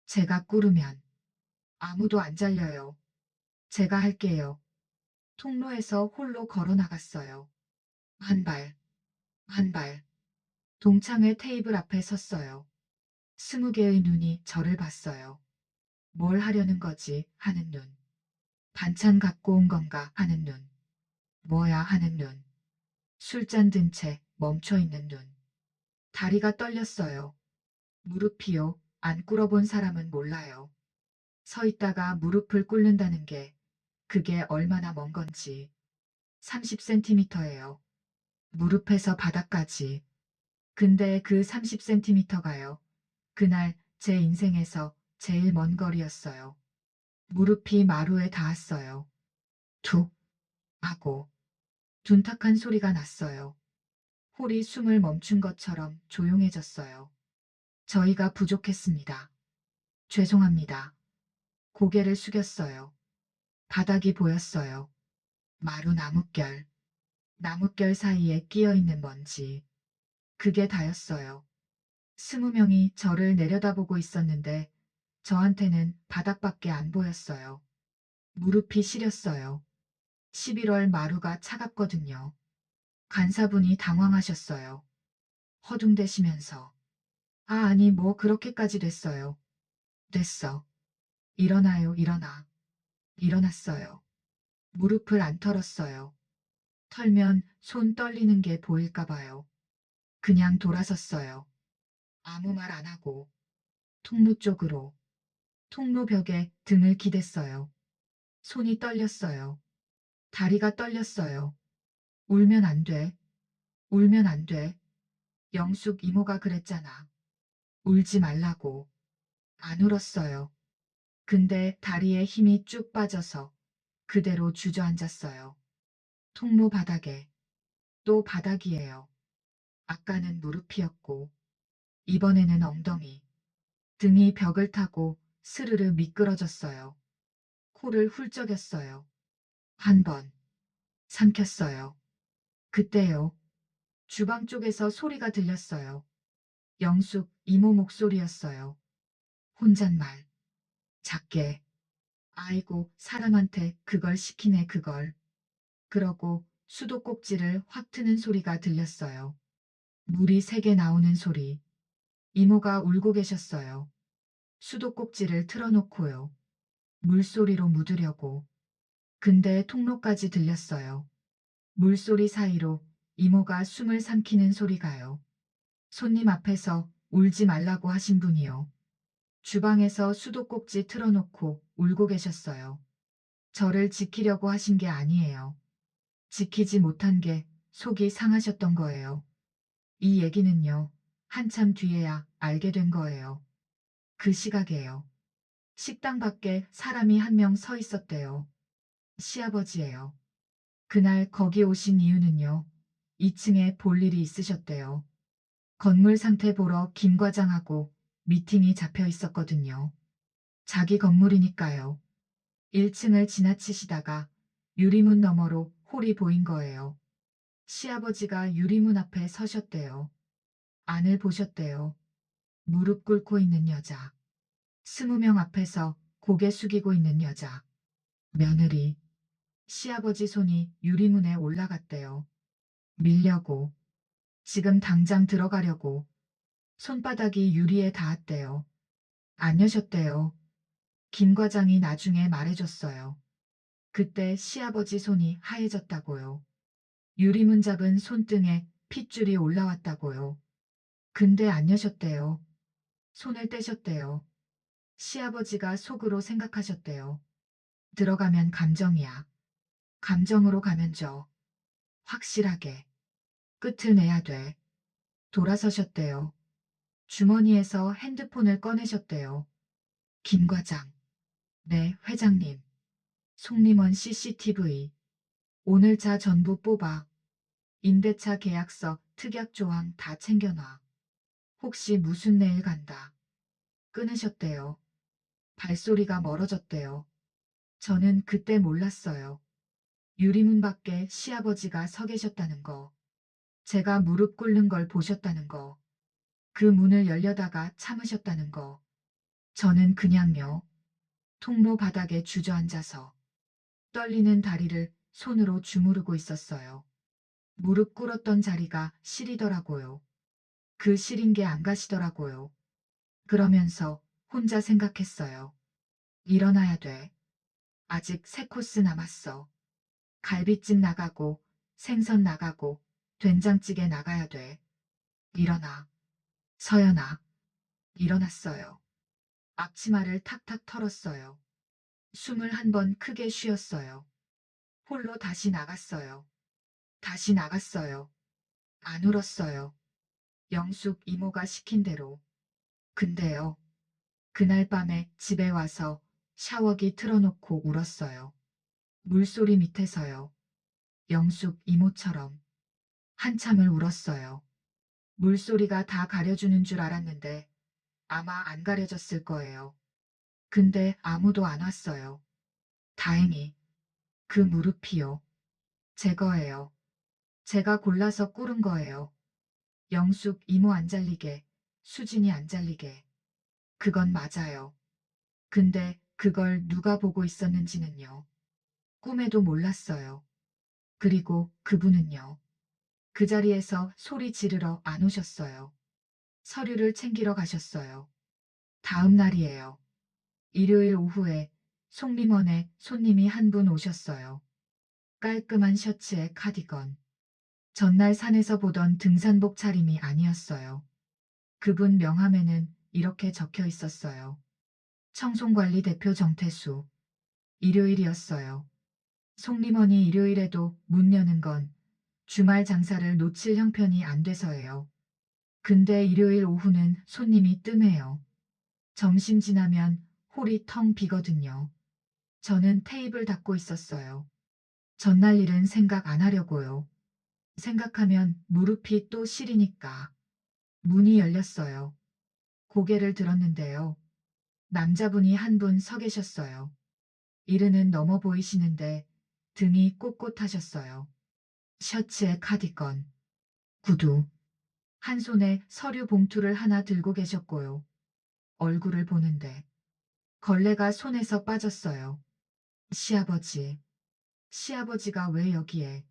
Speaker 3: 제가 꿇으면 아무도 안 잘려요. 제가 할게요. 통로에서 홀로 걸어 나갔어요. 한 발, 한 발. 동창회 테이블 앞에 섰어요. 20개의 눈이 저를 봤어요. 뭘 하려는 거지 하는 눈. 반찬 갖고 온 건가 하는 눈. 뭐야 하는 눈. 술잔 든 채 멈춰 있는 눈. 다리가 떨렸어요. 무릎이요. 안 꿇어본 사람은 몰라요. 서 있다가 무릎을 꿇는다는 게 그게 얼마나 먼 건지. 30cm예요. 무릎에서 바닥까지. 근데 그 30cm가요. 그날 제 인생에서 제일 먼 거리였어요. 무릎이 마루에 닿았어요. 툭 하고 둔탁한 소리가 났어요. 홀이 숨을 멈춘 것처럼 조용해졌어요. 저희가 부족했습니다. 죄송합니다. 고개를 숙였어요. 바닥이 보였어요. 마루 나뭇결 사이에 끼어있는 먼지. 그게 다였어요. 20명이 저를 내려다보고 있었는데 저한테는 바닥밖에 안 보였어요. 무릎이 시렸어요. 11월 마루가 차갑거든요. 간사분이 당황하셨어요. 허둥대시면서. 아니 뭐 그렇게까지 됐어요. 됐어. 일어나요 일어나. 일어났어요. 무릎을 안 털었어요. 털면 손 떨리는 게 보일까 봐요. 그냥 돌아섰어요. 아무 말 안 하고 통로 쪽으로. 통로 벽에 등을 기댔어요. 손이 떨렸어요. 다리가 떨렸어요. 울면 안 돼. 울면 안 돼. 영숙 이모가 그랬잖아. 울지 말라고. 안 울었어요. 근데 다리에 힘이 쭉 빠져서 그대로 주저앉았어요. 통로 바닥에. 또 바닥이에요. 아까는 무릎이었고 이번에는 엉덩이. 등이 벽을 타고 스르르 미끄러졌어요. 코를 훌쩍였어요. 한 번. 삼켰어요. 그때요. 주방 쪽에서 소리가 들렸어요. 영숙 이모 목소리였어요. 혼잣말. 작게. 아이고 사람한테 그걸 시키네 그걸. 그러고 수도꼭지를 확 트는 소리가 들렸어요. 물이 세게 나오는 소리. 이모가 울고 계셨어요. 수도꼭지를 틀어놓고요. 물소리로 묻으려고. 근데 통로까지 들렸어요. 물소리 사이로 이모가 숨을 삼키는 소리가요. 손님 앞에서 울지 말라고 하신 분이요. 주방에서 수도꼭지 틀어놓고 울고 계셨어요. 저를 지키려고 하신 게 아니에요. 지키지 못한 게 속이 상하셨던 거예요. 이 얘기는요. 한참 뒤에야 알게 된 거예요. 그 시각에요. 식당 밖에 사람이 한 명 서 있었대요. 시아버지예요. 그날 거기 오신 이유는요. 2층에 볼 일이 있으셨대요. 건물 상태 보러 김 과장하고 미팅이 잡혀 있었거든요. 자기 건물이니까요. 1층을 지나치시다가 유리문 너머로 홀이 보인 거예요. 시아버지가 유리문 앞에 서셨대요. 안을 보셨대요. 무릎 꿇고 있는 여자. 20명 앞에서 고개 숙이고 있는 여자. 며느리. 시아버지 손이 유리문에 올라갔대요. 밀려고. 지금 당장 들어가려고. 손바닥이 유리에 닿았대요. 안 여셨대요. 김 과장이 나중에 말해줬어요. 그때 시아버지 손이 하얘졌다고요. 유리문 잡은 손등에 핏줄이 올라왔다고요. 근데 안 여셨대요. 손을 떼셨대요. 시아버지가 속으로 생각하셨대요. 들어가면 감정이야. 감정으로 가면 져. 확실하게. 끝을 내야 돼. 돌아서셨대요. 주머니에서 핸드폰을 꺼내셨대요. 김 과장. 네, 회장님. 송림원 CCTV. 오늘자 전부 뽑아. 임대차 계약서, 특약 조항 다 챙겨놔. 혹시 무슨 내일 간다. 끊으셨대요. 발소리가 멀어졌대요. 저는 그때 몰랐어요. 유리문 밖에 시아버지가 서 계셨다는 거. 제가 무릎 꿇는 걸 보셨다는 거. 그 문을 열려다가 참으셨다는 거. 저는 그냥요. 통로 바닥에 주저앉아서 떨리는 다리를 손으로 주무르고 있었어요. 무릎 꿇었던 자리가 시리더라고요. 그 시린 게 안 가시더라고요. 그러면서 혼자 생각했어요. 일어나야 돼. 아직 3코스 남았어. 갈비찜 나가고 생선 나가고 된장찌개 나가야 돼. 일어나. 서연아. 일어났어요. 앞치마를 탁탁 털었어요. 숨을 한 번 크게 쉬었어요. 홀로 다시 나갔어요. 다시 나갔어요. 안 울었어요. 영숙 이모가 시킨 대로. 근데요. 그날 밤에 집에 와서 샤워기 틀어놓고 울었어요. 물소리 밑에서요. 영숙 이모처럼. 한참을 울었어요. 물소리가 다 가려주는 줄 알았는데 아마 안 가려졌을 거예요. 근데 아무도 안 왔어요. 다행히. 그 무릎이요. 제 거예요. 제가 골라서 꿇은 거예요. 영숙 이모 안 잘리게, 수진이 안 잘리게. 그건 맞아요. 근데 그걸 누가 보고 있었는지는요. 꿈에도 몰랐어요. 그리고 그분은요. 그 자리에서 소리 지르러 안 오셨어요. 서류를 챙기러 가셨어요. 다음 날이에요. 일요일 오후에 송림원에 손님이 한 분 오셨어요. 깔끔한 셔츠에 카디건. 전날 산에서 보던 등산복 차림이 아니었어요. 그분 명함에는 이렇게 적혀 있었어요. 청송관리 대표 정태수. 일요일이었어요. 송림원이 일요일에도 문 여는 건 주말 장사를 놓칠 형편이 안 돼서예요. 근데 일요일 오후는 손님이 뜸해요. 점심 지나면 홀이 텅 비거든요. 저는 테이블 닦고 있었어요. 전날 일은 생각 안 하려고요. 생각하면 무릎이 또 시리니까. 문이 열렸어요. 고개를 들었는데요. 남자분이 한 분 서 계셨어요. 이르는 넘어 보이시는데 등이 꼿꼿하셨어요. 셔츠에 카디건, 구두, 한 손에 서류 봉투를 하나 들고 계셨고요. 얼굴을 보는데 걸레가 손에서 빠졌어요. 시아버지. 시아버지가 왜 여기에?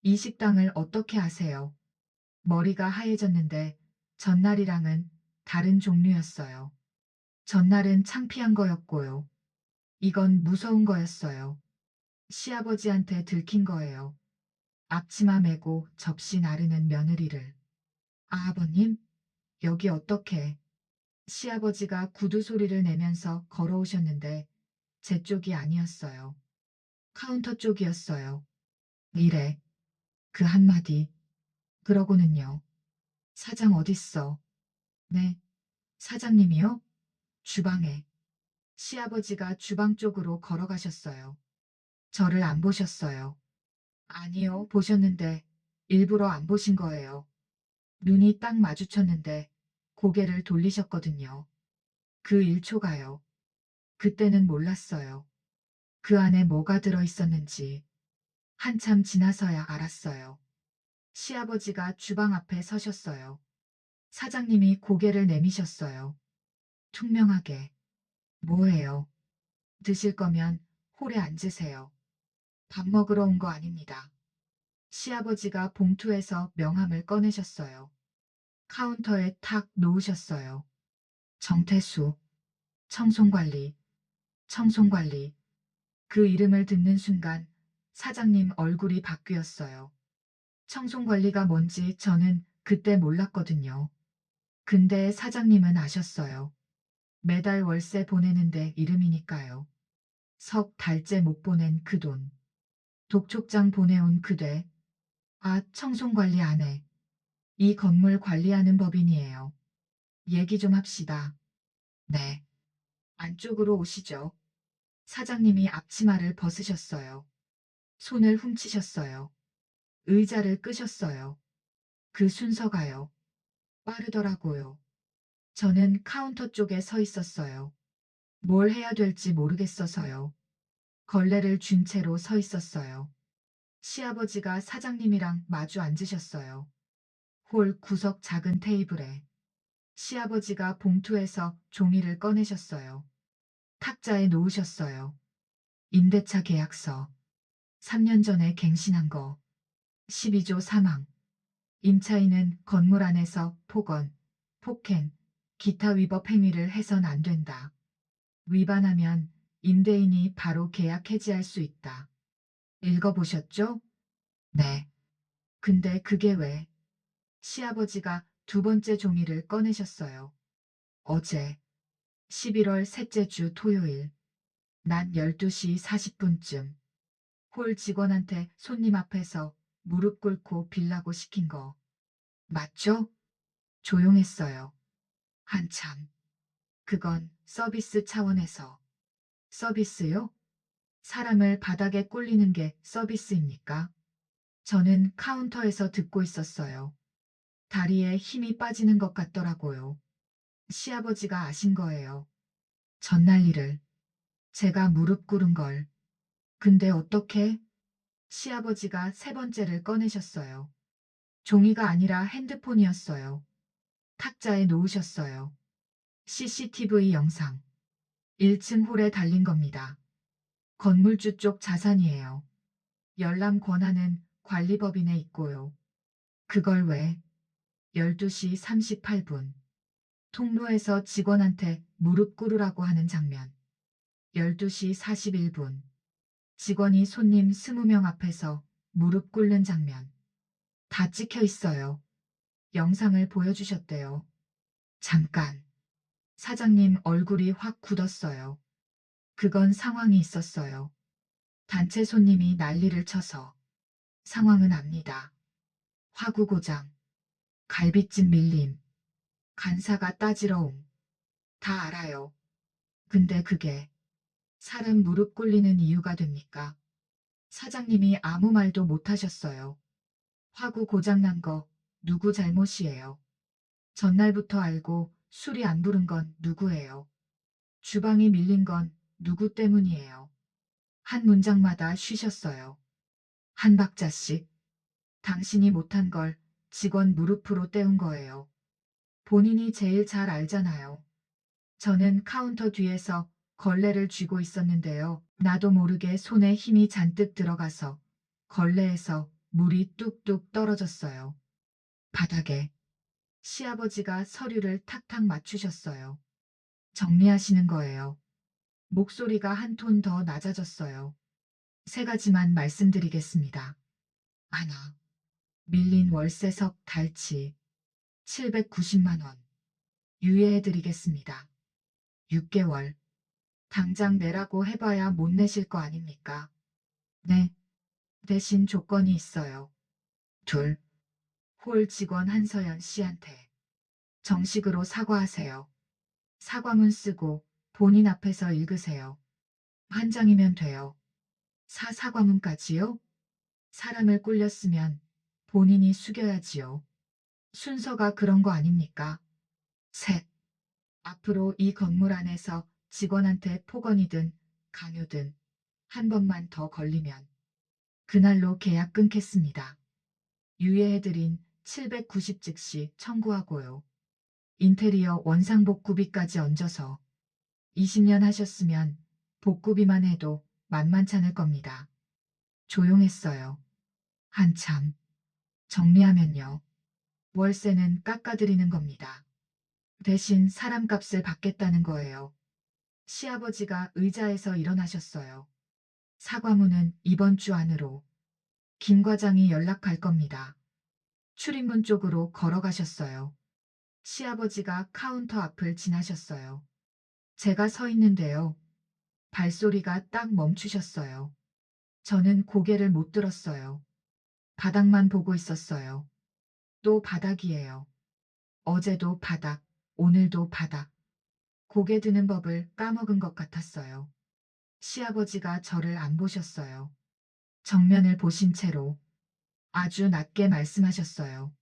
Speaker 3: 이 식당을 어떻게 아세요? 머리가 하얘졌는데 전날이랑은 다른 종류였어요. 전날은 창피한 거였고요. 이건 무서운 거였어요. 시아버지한테 들킨 거예요. 앞치마 메고 접시 나르는 며느리를. 아, 아버님? 여기 어떻게? 시아버지가 구두 소리를 내면서 걸어오셨는데 제 쪽이 아니었어요. 카운터 쪽이었어요. 이래. 그 한마디. 그러고는요. 사장 어딨어? 네. 사장님이요? 주방에. 시아버지가 주방 쪽으로 걸어가셨어요. 저를 안 보셨어요. 아니요, 보셨는데 일부러 안 보신 거예요. 눈이 딱 마주쳤는데 고개를 돌리셨거든요. 그 1초가요. 그때는 몰랐어요. 그 안에 뭐가 들어 있었는지. 한참 지나서야 알았어요. 시아버지가 주방 앞에 서셨어요. 사장님이 고개를 내미셨어요. 투명하게. 뭐예요? 드실 거면 홀에 앉으세요. 밥 먹으러 온 거 아닙니다. 시아버지가 봉투에서 명함을 꺼내셨어요. 카운터에 탁 놓으셨어요. 정태수. 청송관리. 청송관리. 그 이름을 듣는 순간 사장님 얼굴이 바뀌었어요. 청송관리가 뭔지 저는 그때 몰랐거든요. 근데 사장님은 아셨어요. 매달 월세 보내는데 이름이니까요. 석 달째 못 보낸 그 돈. 독촉장 보내온 그대. 아, 청송관리 안 해. 이 건물 관리하는 법인이에요. 얘기 좀 합시다. 네. 안쪽으로 오시죠. 사장님이 앞치마를 벗으셨어요. 손을 훔치셨어요. 의자를 끄셨어요. 그 순서가요. 빠르더라고요. 저는 카운터 쪽에 서 있었어요. 뭘 해야 될지 모르겠어서요. 걸레를 쥔 채로 서 있었어요. 시아버지가 사장님이랑 마주 앉으셨어요. 홀 구석 작은 테이블에. 시아버지가 봉투에서 종이를 꺼내셨어요. 탁자에 놓으셨어요. 임대차 계약서. 3년 전에 갱신한 거. 12조 사망. 임차인은 건물 안에서 폭언, 폭행, 기타 위법 행위를 해선 안 된다. 위반하면 임대인이 바로 계약 해지할 수 있다. 읽어보셨죠? 네. 근데 그게 왜? 시아버지가 두 번째 종이를 꺼내셨어요. 어제 11월 셋째 주 토요일 낮 12시 40분쯤 홀 직원한테 손님 앞에서 무릎 꿇고 빌라고 시킨 거. 맞죠? 조용했어요. 한참. 그건 서비스 차원에서. 서비스요? 사람을 바닥에 꼴리는 게 서비스입니까? 저는 카운터에서 듣고 있었어요. 다리에 힘이 빠지는 것 같더라고요. 시아버지가 아신 거예요. 전날 일을. 제가 무릎 꿇은 걸. 근데 어떻게? 시아버지가 세 번째를 꺼내셨어요. 종이가 아니라 핸드폰이었어요. 탁자에 놓으셨어요. CCTV 영상. 1층 홀에 달린 겁니다. 건물주 쪽 자산이에요. 열람 권한은 관리법인에 있고요. 그걸 왜? 12시 38분. 통로에서 직원한테 무릎 꿇으라고 하는 장면. 12시 41분. 직원이 손님 20명 앞에서 무릎 꿇는 장면. 다 찍혀 있어요. 영상을 보여주셨대요. 잠깐. 사장님 얼굴이 확 굳었어요. 그건 상황이 있었어요. 단체 손님이 난리를 쳐서. 상황은 압니다. 화구 고장, 갈비찜 밀림, 간사가 따지러 옴. 다 알아요. 근데 그게 사람 무릎 꿇리는 이유가 됩니까? 사장님이 아무 말도 못 하셨어요. 화구 고장난 거 누구 잘못이에요? 전날부터 알고 술이 안 부른 건 누구예요? 주방이 밀린 건 누구 때문이에요? 한 문장마다 쉬셨어요. 한 박자씩. 당신이 못한 걸 직원 무릎으로 때운 거예요. 본인이 제일 잘 알잖아요. 저는 카운터 뒤에서 걸레를 쥐고 있었는데요. 나도 모르게 손에 힘이 잔뜩 들어가서 걸레에서 물이 뚝뚝 떨어졌어요. 바닥에. 시아버지가 서류를 탁탁 맞추셨어요. 정리하시는 거예요. 목소리가 한 톤 더 낮아졌어요. 세 가지만 말씀드리겠습니다. 하나. 밀린 월세석 달치 790만 원. 유예해드리겠습니다. 6개월. 당장 내라고 해봐야 못 내실 거 아닙니까? 네. 대신 조건이 있어요. 둘. 홀 직원 한서연 씨한테 정식으로 사과하세요. 사과문 쓰고 본인 앞에서 읽으세요. 한 장이면 돼요. 사과문까지요? 사람을 꿀렸으면 본인이 숙여야지요. 순서가 그런 거 아닙니까? 셋. 앞으로 이 건물 안에서 직원한테 폭언이든 강요든 한 번만 더 걸리면 그날로 계약 끊겠습니다. 유예해드린 790 즉시 청구하고요. 인테리어 원상 복구비까지 얹어서 20년 하셨으면 복구비만 해도 만만찮을 겁니다. 조용했어요. 한참. 정리하면요. 월세는 깎아드리는 겁니다. 대신 사람값을 받겠다는 거예요. 시아버지가 의자에서 일어나셨어요. 사과문은 이번 주 안으로. 김 과장이 연락할 겁니다. 출입문 쪽으로 걸어가셨어요. 시아버지가 카운터 앞을 지나셨어요. 제가 서 있는데요. 발소리가 딱 멈추셨어요. 저는 고개를 못 들었어요. 바닥만 보고 있었어요. 또 바닥이에요. 어제도 바닥, 오늘도 바닥. 고개 드는 법을 까먹은 것 같았어요. 시아버지가 저를 안 보셨어요. 정면을 보신 채로 아주 낮게 말씀하셨어요.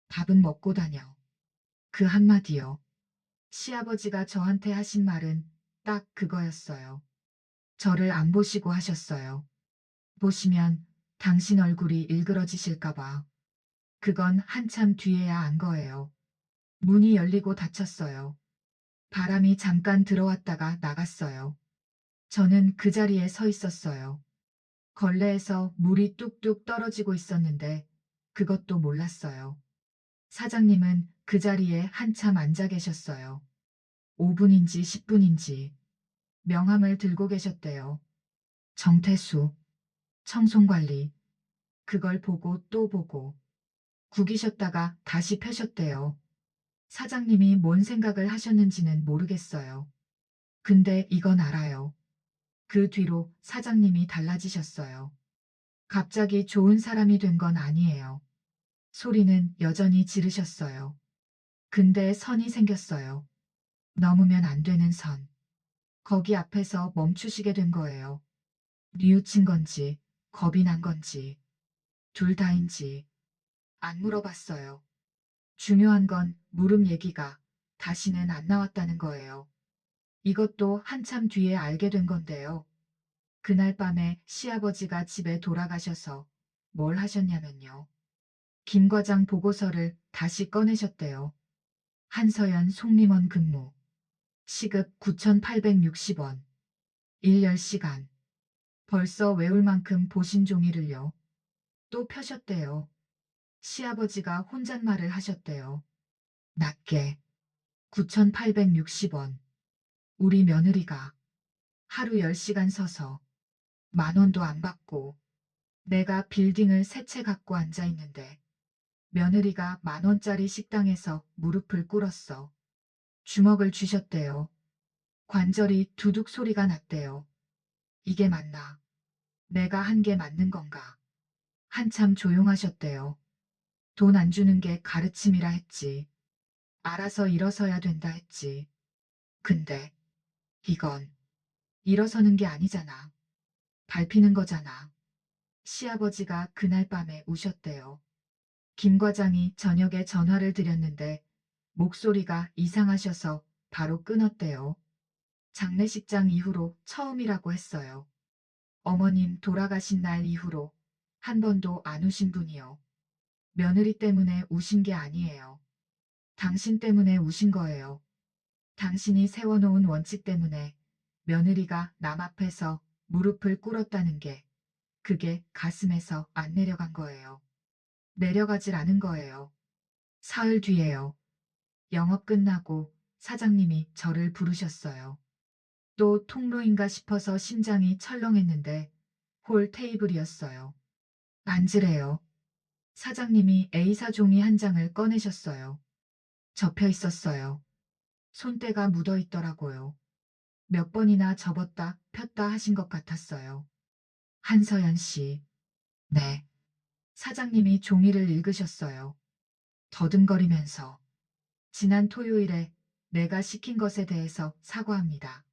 Speaker 3: 밥은 먹고 다녀. 그 한마디요. 시아버지가 저한테 하신 말은 딱 그거였어요. 저를 안 보시고 하셨어요. 보시면 당신 얼굴이 일그러지실까봐. 그건 한참 뒤에야 안 거예요. 문이 열리고 닫혔어요. 바람이 잠깐 들어왔다가 나갔어요. 저는 그 자리에 서 있었어요. 걸레에서 물이 뚝뚝 떨어지고 있었는데 그것도 몰랐어요. 사장님은 그 자리에 한참 앉아 계셨어요. 5분인지 10분인지 명함을 들고 계셨대요. 정태수, 청송관리. 그걸 보고 또 보고 구기셨다가 다시 펴셨대요. 사장님이 뭔 생각을 하셨는지는 모르겠어요. 근데 이건 알아요. 그 뒤로 사장님이 달라지셨어요. 갑자기 좋은 사람이 된 건 아니에요. 소리는 여전히 지르셨어요. 근데 선이 생겼어요. 넘으면 안 되는 선. 거기 앞에서 멈추시게 된 거예요. 뉘우친 건지, 겁이 난 건지, 둘 다인지, 안 물어봤어요. 중요한 건 무릎 얘기가 다시는 안 나왔다는 거예요. 이것도 한참 뒤에 알게 된 건데요. 그날 밤에 시아버지가 집에 돌아가셔서 뭘 하셨냐면요. 김 과장 보고서를 다시 꺼내셨대요. 한서연 송림원 근무. 시급 9,860원. 일 10시간. 벌써 외울 만큼 보신 종이를요. 또 펴셨대요. 시아버지가 혼잣말을 하셨대요. 낮게. 9,860원. 우리 며느리가 하루 10시간 서서 10,000원도 안 받고 내가 빌딩을 세 채 갖고 앉아 있는데 며느리가 10,000원짜리 식당에서 무릎을 꿇었어. 주먹을 쥐셨대요. 관절이 두둑 소리가 났대요. 이게 맞나? 내가 한 게 맞는 건가? 한참 조용하셨대요. 돈 안 주는 게 가르침이라 했지. 알아서 일어서야 된다 했지. 근데 이건 일어서는 게 아니잖아. 밟히는 거잖아. 시아버지가 그날 밤에 우셨대요. 김 과장이 저녁에 전화를 드렸는데 목소리가 이상하셔서 바로 끊었대요. 장례식장 이후로 처음이라고 했어요. 어머님 돌아가신 날 이후로 한 번도 안 우신 분이요. 며느리 때문에 우신 게 아니에요. 당신 때문에 우신 거예요. 당신이 세워놓은 원칙 때문에 며느리가 남 앞에서 무릎을 꿇었다는 게 그게 가슴에서 안 내려간 거예요. 내려가질 않은 거예요. 사흘 뒤에요. 영업 끝나고 사장님이 저를 부르셨어요. 또 통로인가 싶어서 심장이 철렁했는데 홀 테이블이었어요. 앉으래요. 사장님이 A사 종이 한 장을 꺼내셨어요. 접혀 있었어요. 손때가 묻어 있더라고요. 몇 번이나 접었다 폈다 하신 것 같았어요. 한서연 씨. 네. 사장님이 종이를 읽으셨어요. 더듬거리면서. 지난 토요일에 내가 시킨 것에 대해서 사과합니다.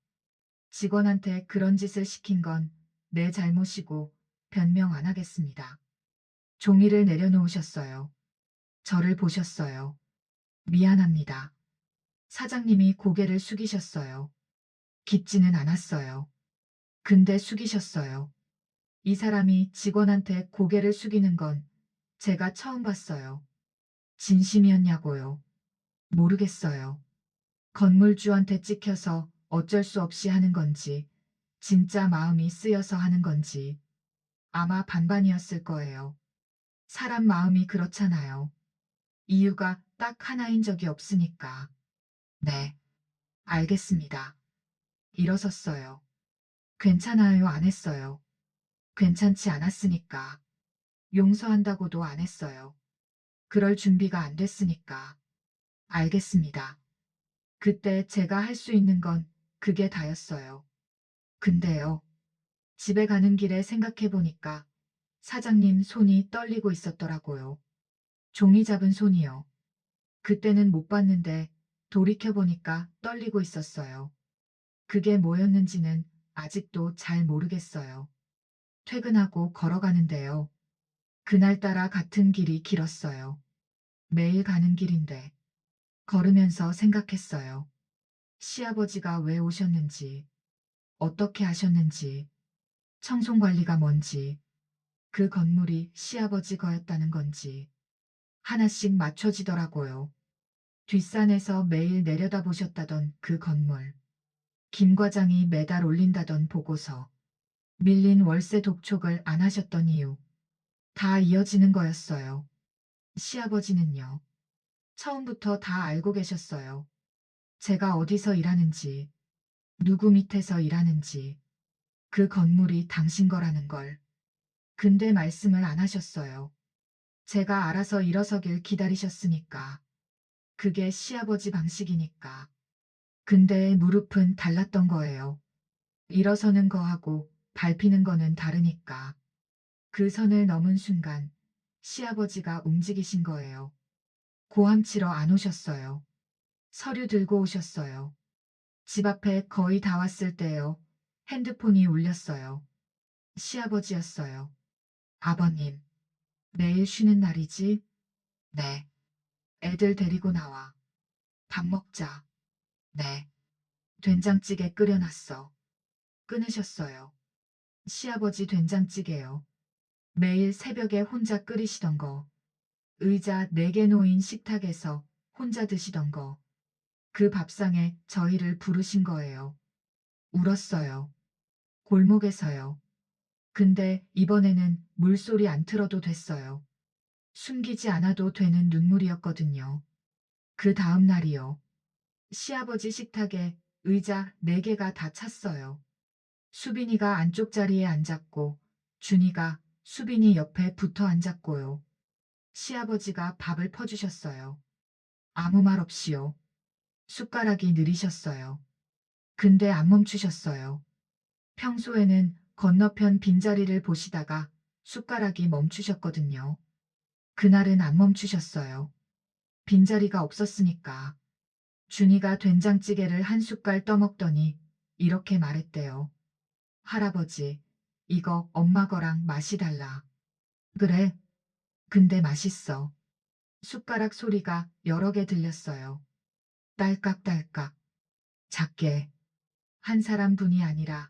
Speaker 3: 직원한테 그런 짓을 시킨 건 내 잘못이고 변명 안 하겠습니다. 종이를 내려놓으셨어요. 저를 보셨어요. 미안합니다. 사장님이 고개를 숙이셨어요. 깊지는 않았어요. 근데 숙이셨어요. 이 사람이 직원한테 고개를 숙이는 건 제가 처음 봤어요. 진심이었냐고요. 모르겠어요. 건물주한테 찍혀서 어쩔 수 없이 하는 건지, 진짜 마음이 쓰여서 하는 건지, 아마 반반이었을 거예요. 사람 마음이 그렇잖아요. 이유가 딱 하나인 적이 없으니까. 네, 알겠습니다. 일어섰어요. 괜찮아요 안 했어요. 괜찮지 않았으니까. 용서한다고도 안 했어요. 그럴 준비가 안 됐으니까. 알겠습니다. 그때 제가 할 수 있는 건 그게 다였어요. 근데요. 집에 가는 길에 생각해보니까 사장님 손이 떨리고 있었더라고요. 종이 잡은 손이요. 그때는 못 봤는데 돌이켜보니까 떨리고 있었어요. 그게 뭐였는지는 아직도 잘 모르겠어요. 퇴근하고 걸어가는데요. 그날따라 같은 길이 길었어요. 매일 가는 길인데 걸으면서 생각했어요. 시아버지가 왜 오셨는지, 어떻게 하셨는지, 청송관리가 뭔지, 그 건물이 시아버지 거였다는 건지 하나씩 맞춰지더라고요. 뒷산에서 매일 내려다보셨다던 그 건물, 김 과장이 매달 올린다던 보고서, 밀린 월세 독촉을 안 하셨던 이유, 다 이어지는 거였어요. 시아버지는요. 처음부터 다 알고 계셨어요. 제가 어디서 일하는지, 누구 밑에서 일하는지, 그 건물이 당신 거라는 걸. 근데 말씀을 안 하셨어요. 제가 알아서 일어서길 기다리셨으니까. 그게 시아버지 방식이니까. 근데 무릎은 달랐던 거예요. 일어서는 거하고 밟히는 거는 다르니까. 그 선을 넘은 순간 시아버지가 움직이신 거예요. 고함 치러 안 오셨어요. 서류 들고 오셨어요. 집 앞에 거의 다 왔을 때요. 핸드폰이 울렸어요. 시아버지였어요. 아버님, 내일 쉬는 날이지? 네. 애들 데리고 나와. 밥 먹자. 네. 된장찌개 끓여놨어. 끊으셨어요. 시아버지 된장찌개요. 매일 새벽에 혼자 끓이시던 거. 의자 4개 놓인 식탁에서 혼자 드시던 거. 그 밥상에 저희를 부르신 거예요. 울었어요. 골목에서요. 근데 이번에는 물소리 안 틀어도 됐어요. 숨기지 않아도 되는 눈물이었거든요. 그 다음 날이요. 시아버지 식탁에 의자 4개가 다 찼어요. 수빈이가 안쪽 자리에 앉았고, 준이가 수빈이 옆에 붙어 앉았고요. 시아버지가 밥을 퍼주셨어요. 아무 말 없이요. 숟가락이 느리셨어요. 근데 안 멈추셨어요. 평소에는 건너편 빈자리를 보시다가 숟가락이 멈추셨거든요. 그날은 안 멈추셨어요. 빈자리가 없었으니까. 준이가 된장찌개를 한 숟갈 떠먹더니 이렇게 말했대요. 할아버지, 이거 엄마 거랑 맛이 달라. 그래. 근데 맛있어. 숟가락 소리가 여러 개 들렸어요. 딸깍딸깍. 작게. 한 사람 분이 아니라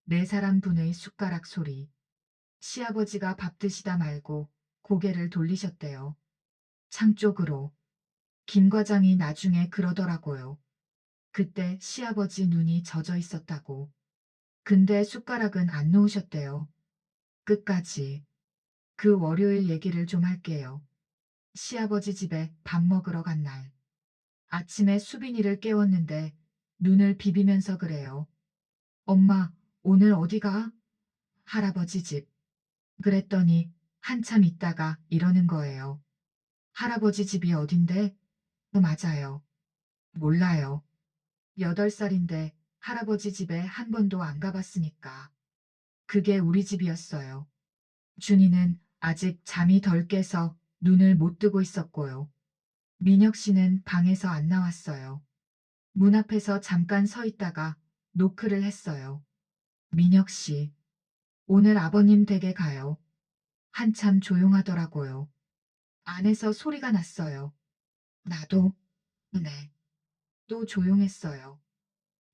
Speaker 3: 4사람 분의 숟가락 소리. 시아버지가 밥 드시다 말고 고개를 돌리셨대요. 창 쪽으로. 김 과장이 나중에 그러더라고요. 그때 시아버지 눈이 젖어 있었다고. 근데 숟가락은 안 놓으셨대요. 끝까지. 그 월요일 얘기를 좀 할게요. 시아버지 집에 밥 먹으러 간 날. 아침에 수빈이를 깨웠는데 눈을 비비면서 그래요. 엄마, 오늘 어디 가? 할아버지 집. 그랬더니 한참 있다가 이러는 거예요. 할아버지 집이 어딘데? 맞아요. 몰라요. 8살인데 할아버지 집에 한 번도 안 가봤으니까. 그게 우리 집이었어요. 준이는 아직 잠이 덜 깨서 눈을 못 뜨고 있었고요. 민혁 씨는 방에서 안 나왔어요. 문 앞에서 잠깐 서 있다가 노크를 했어요. 민혁 씨, 오늘 아버님 댁에 가요. 한참 조용하더라고요. 안에서 소리가 났어요. 나도, 네. 또 조용했어요.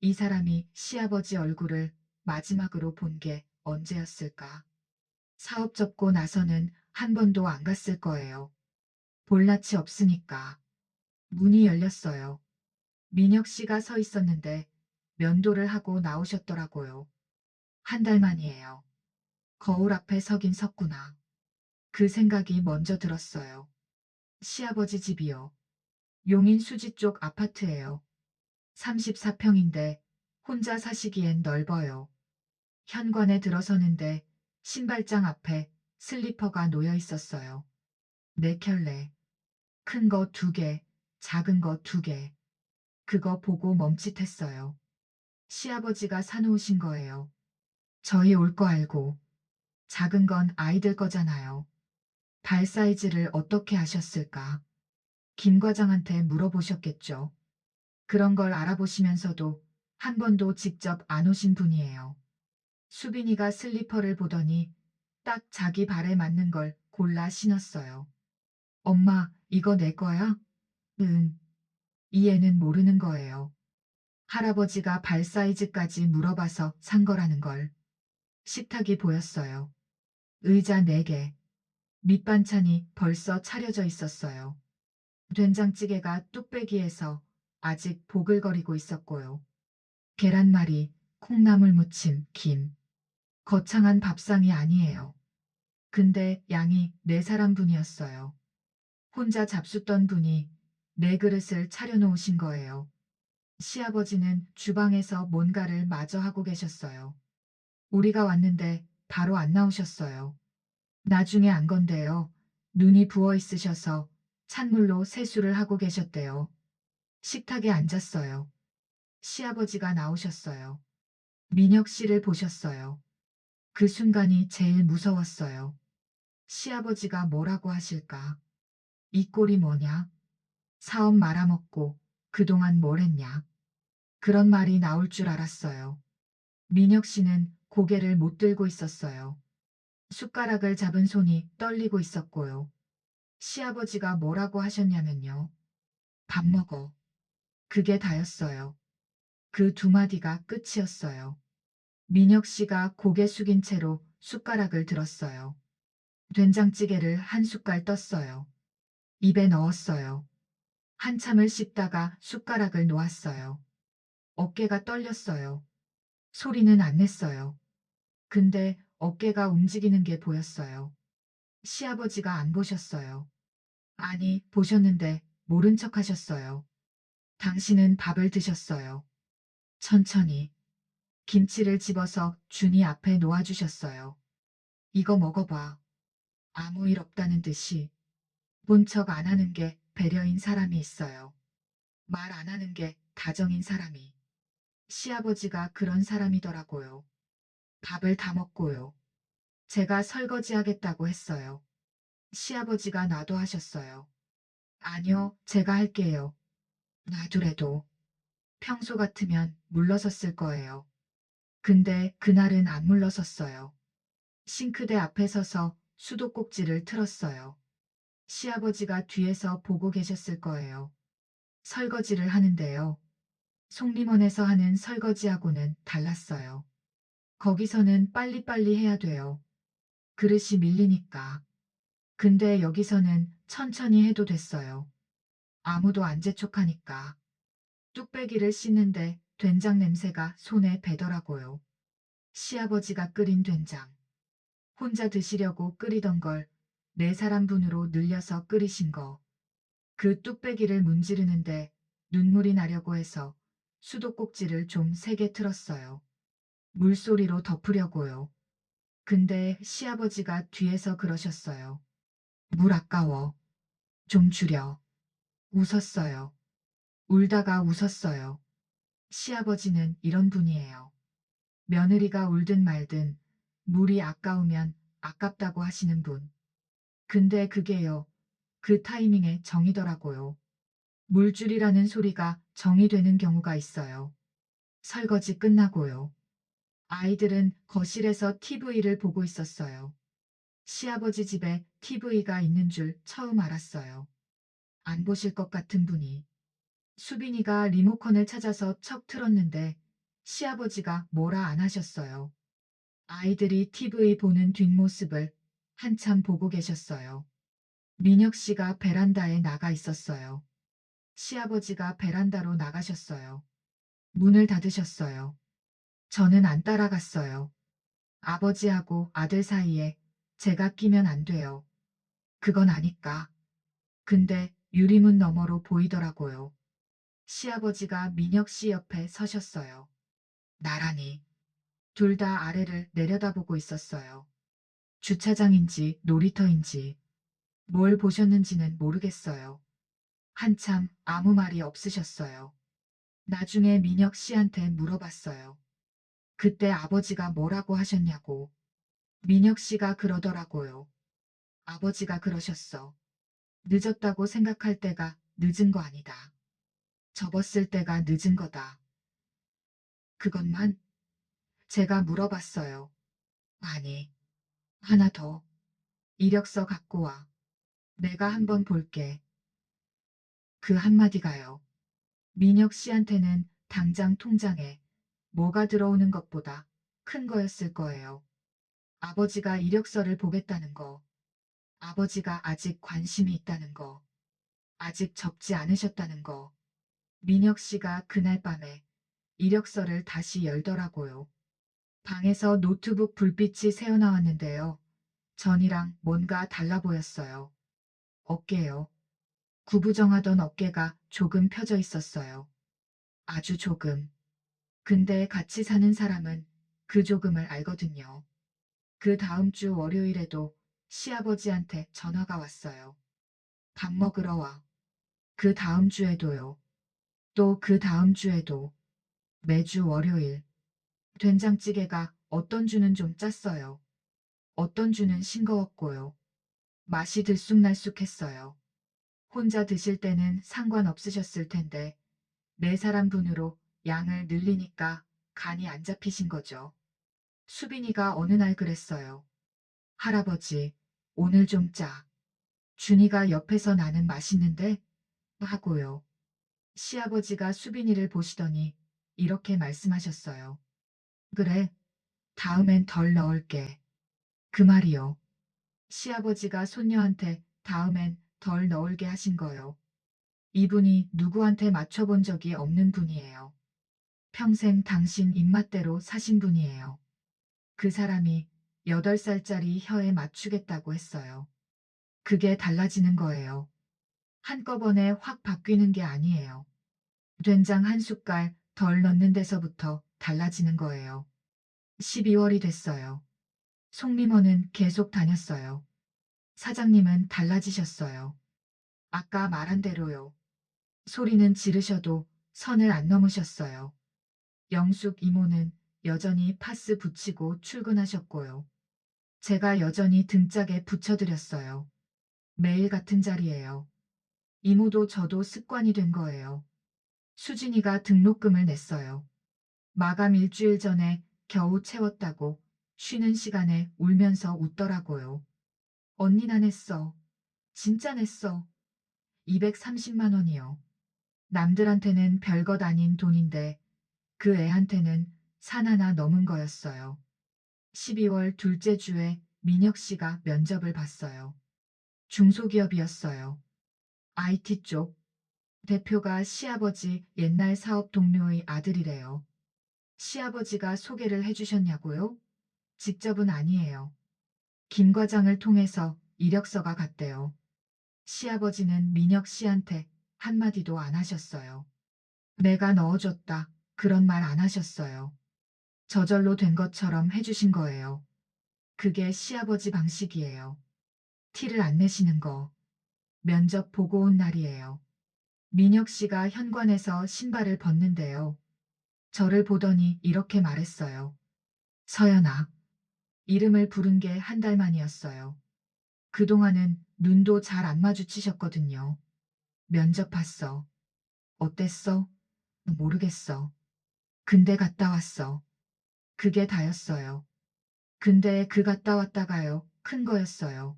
Speaker 3: 이 사람이 시아버지 얼굴을 마지막으로 본 게 언제였을까? 사업 접고 나서는 한 번도 안 갔을 거예요. 볼낯이 없으니까. 문이 열렸어요. 민혁 씨가 서 있었는데 면도를 하고 나오셨더라고요. 한 달 만이에요. 거울 앞에 서긴 섰구나. 그 생각이 먼저 들었어요. 시아버지 집이요. 용인 수지 쪽 아파트예요. 34평인데 혼자 사시기엔 넓어요. 현관에 들어서는데 신발장 앞에 슬리퍼가 놓여 있었어요. 4켤레. 큰 거 2개, 작은 거 2개. 그거 보고 멈칫했어요. 시아버지가 사놓으신 거예요. 저희 올 거 알고. 작은 건 아이들 거잖아요. 발 사이즈를 어떻게 아셨을까? 김 과장한테 물어보셨겠죠. 그런 걸 알아보시면서도 한 번도 직접 안 오신 분이에요. 수빈이가 슬리퍼를 보더니 딱 자기 발에 맞는 걸 골라 신었어요. 엄마, 이거 내 거야? 응. 이 애는 모르는 거예요. 할아버지가 발 사이즈까지 물어봐서 산 거라는 걸. 식탁이 보였어요. 의자 4개. 밑반찬이 벌써 차려져 있었어요. 된장찌개가 뚝배기에서 아직 보글거리고 있었고요. 계란말이, 콩나물 무침, 김. 거창한 밥상이 아니에요. 근데 양이 4사람 분이었어요. 혼자 잡숫던 분이 4그릇을 차려놓으신 거예요. 시아버지는 주방에서 뭔가를 마저 하고 계셨어요. 우리가 왔는데 바로 안 나오셨어요. 나중에 안 건데요. 눈이 부어 있으셔서 찬물로 세수를 하고 계셨대요. 식탁에 앉았어요. 시아버지가 나오셨어요. 민혁 씨를 보셨어요. 그 순간이 제일 무서웠어요. 시아버지가 뭐라고 하실까? 이 꼴이 뭐냐? 사업 말아먹고 그동안 뭘 했냐? 그런 말이 나올 줄 알았어요. 민혁 씨는 고개를 못 들고 있었어요. 숟가락을 잡은 손이 떨리고 있었고요. 시아버지가 뭐라고 하셨냐면요. 밥 먹어. 그게 다였어요. 그 두 마디가 끝이었어요. 민혁 씨가 고개 숙인 채로 숟가락을 들었어요. 된장찌개를 한 숟갈 떴어요. 입에 넣었어요. 한참을 씹다가 숟가락을 놓았어요. 어깨가 떨렸어요. 소리는 안 냈어요. 근데 어깨가 움직이는 게 보였어요. 시아버지가 안 보셨어요. 아니, 보셨는데 모른 척 하셨어요. 당신은 밥을 드셨어요. 천천히. 김치를 집어서 준이 앞에 놓아주셨어요. 이거 먹어봐. 아무 일 없다는 듯이. 본 척 안 하는 게 배려인 사람이 있어요. 말 안 하는 게 다정인 사람이. 시아버지가 그런 사람이더라고요. 밥을 다 먹고요. 제가 설거지 하겠다고 했어요. 시아버지가 놔둬 하셨어요. 아니요, 제가 할게요. 놔두래도 평소 같으면 물러섰을 거예요. 근데 그날은 안 물러섰어요. 싱크대 앞에 서서 수도꼭지를 틀었어요. 시아버지가 뒤에서 보고 계셨을 거예요. 설거지를 하는데요. 속림원에서 하는 설거지하고는 달랐어요. 거기서는 빨리빨리 해야 돼요. 그릇이 밀리니까. 근데 여기서는 천천히 해도 됐어요. 아무도 안 재촉하니까. 뚝배기를 씻는데 된장 냄새가 손에 배더라고요. 시아버지가 끓인 된장. 혼자 드시려고 끓이던 걸 4사람분으로 늘려서 끓이신 거. 그 뚝배기를 문지르는데 눈물이 나려고 해서 수도꼭지를 좀 세게 틀었어요. 물소리로 덮으려고요. 근데 시아버지가 뒤에서 그러셨어요. 물 아까워. 좀 줄여. 웃었어요. 울다가 웃었어요. 시아버지는 이런 분이에요. 며느리가 울든 말든 물이 아까우면 아깝다고 하시는 분. 근데 그게요. 그 타이밍에 정이더라고요. 물줄이라는 소리가 정이 되는 경우가 있어요. 설거지 끝나고요. 아이들은 거실에서 TV를 보고 있었어요. 시아버지 집에 TV가 있는 줄 처음 알았어요. 안 보실 것 같은 분이. 수빈이가 리모컨을 찾아서 척 틀었는데 시아버지가 뭐라 안 하셨어요. 아이들이 TV 보는 뒷모습을 한참 보고 계셨어요. 민혁 씨가 베란다에 나가 있었어요. 시아버지가 베란다로 나가셨어요. 문을 닫으셨어요. 저는 안 따라갔어요. 아버지하고 아들 사이에 제가 끼면 안 돼요. 그건 아니까. 근데 유리문 너머로 보이더라고요. 시아버지가 민혁 씨 옆에 서셨어요. 나란히. 둘 다 아래를 내려다보고 있었어요. 주차장인지 놀이터인지 뭘 보셨는지는 모르겠어요. 한참 아무 말이 없으셨어요. 나중에 민혁 씨한테 물어봤어요. 그때 아버지가 뭐라고 하셨냐고. 민혁 씨가 그러더라고요. 아버지가 그러셨어. 늦었다고 생각할 때가 늦은 거 아니다. 접었을 때가 늦은 거다. 그것만 제가 물어봤어요. 아니, 하나 더. 이력서 갖고 와. 내가 한번 볼게. 그 한마디가요. 민혁 씨한테는 당장 통장에 뭐가 들어오는 것보다 큰 거였을 거예요. 아버지가 이력서를 보겠다는 거. 아버지가 아직 관심이 있다는 거. 아직 접지 않으셨다는 거. 민혁 씨가 그날 밤에 이력서를 다시 열더라고요. 방에서 노트북 불빛이 새어나왔는데요. 전이랑 뭔가 달라 보였어요. 어깨요. 구부정하던 어깨가 조금 펴져 있었어요. 아주 조금. 근데 같이 사는 사람은 그 조금을 알거든요. 그 다음 주 월요일에도 시아버지한테 전화가 왔어요. 밥 먹으러 와. 그 다음 주에도요. 또 그 다음 주에도. 매주 월요일. 된장찌개가 어떤 주는 좀 짰어요. 어떤 주는 싱거웠고요. 맛이 들쑥날쑥했어요. 혼자 드실 때는 상관없으셨을 텐데 네 사람 분으로 양을 늘리니까 간이 안 잡히신 거죠. 수빈이가 어느 날 그랬어요. 할아버지, 오늘 좀 짜. 준이가 옆에서 나는 맛있는데? 하고요. 시아버지가 수빈이를 보시더니 이렇게 말씀하셨어요. 그래, 다음엔 덜 넣을게. 그 말이요. 시아버지가 손녀한테 다음엔 덜 넣을게 하신 거요. 이분이 누구한테 맞춰본 적이 없는 분이에요. 평생 당신 입맛대로 사신 분이에요. 그 사람이 8살짜리 혀에 맞추겠다고 했어요. 그게 달라지는 거예요. 한꺼번에 확 바뀌는 게 아니에요. 된장 한 숟갈 덜 넣는 데서부터 달라지는 거예요. 12월이 됐어요. 송림원은 계속 다녔어요. 사장님은 달라지셨어요. 아까 말한 대로요. 소리는 지르셔도 선을 안 넘으셨어요. 영숙 이모는 여전히 파스 붙이고 출근하셨고요. 제가 여전히 등짝에 붙여드렸어요. 매일 같은 자리예요. 이모도 저도 습관이 된 거예요. 수진이가 등록금을 냈어요. 마감 일주일 전에 겨우 채웠다고 쉬는 시간에 울면서 웃더라고요. 언니 나 냈어. 진짜 냈어. 230만 원이요. 남들한테는 별것 아닌 돈인데 그 애한테는 산 하나 넘은 거였어요. 12월 둘째 주에 민혁 씨가 면접을 봤어요. 중소기업이었어요. IT 쪽. 대표가 시아버지 옛날 사업 동료의 아들이래요. 시아버지가 소개를 해주셨냐고요? 직접은 아니에요. 김 과장을 통해서 이력서가 갔대요. 시아버지는 민혁 씨한테 한마디도 안 하셨어요. 내가 넣어줬다. 그런 말 안 하셨어요. 저절로 된 것처럼 해주신 거예요. 그게 시아버지 방식이에요. 티를 안 내시는 거. 면접 보고 온 날이에요. 민혁 씨가 현관에서 신발을 벗는데요. 저를 보더니 이렇게 말했어요. 서연아. 이름을 부른 게 한 달 만이었어요. 그동안은 눈도 잘 안 마주치셨거든요. 면접 봤어. 어땠어? 모르겠어. 근데 갔다 왔어. 그게 다였어요. 근데 그 갔다 왔다가요. 큰 거였어요.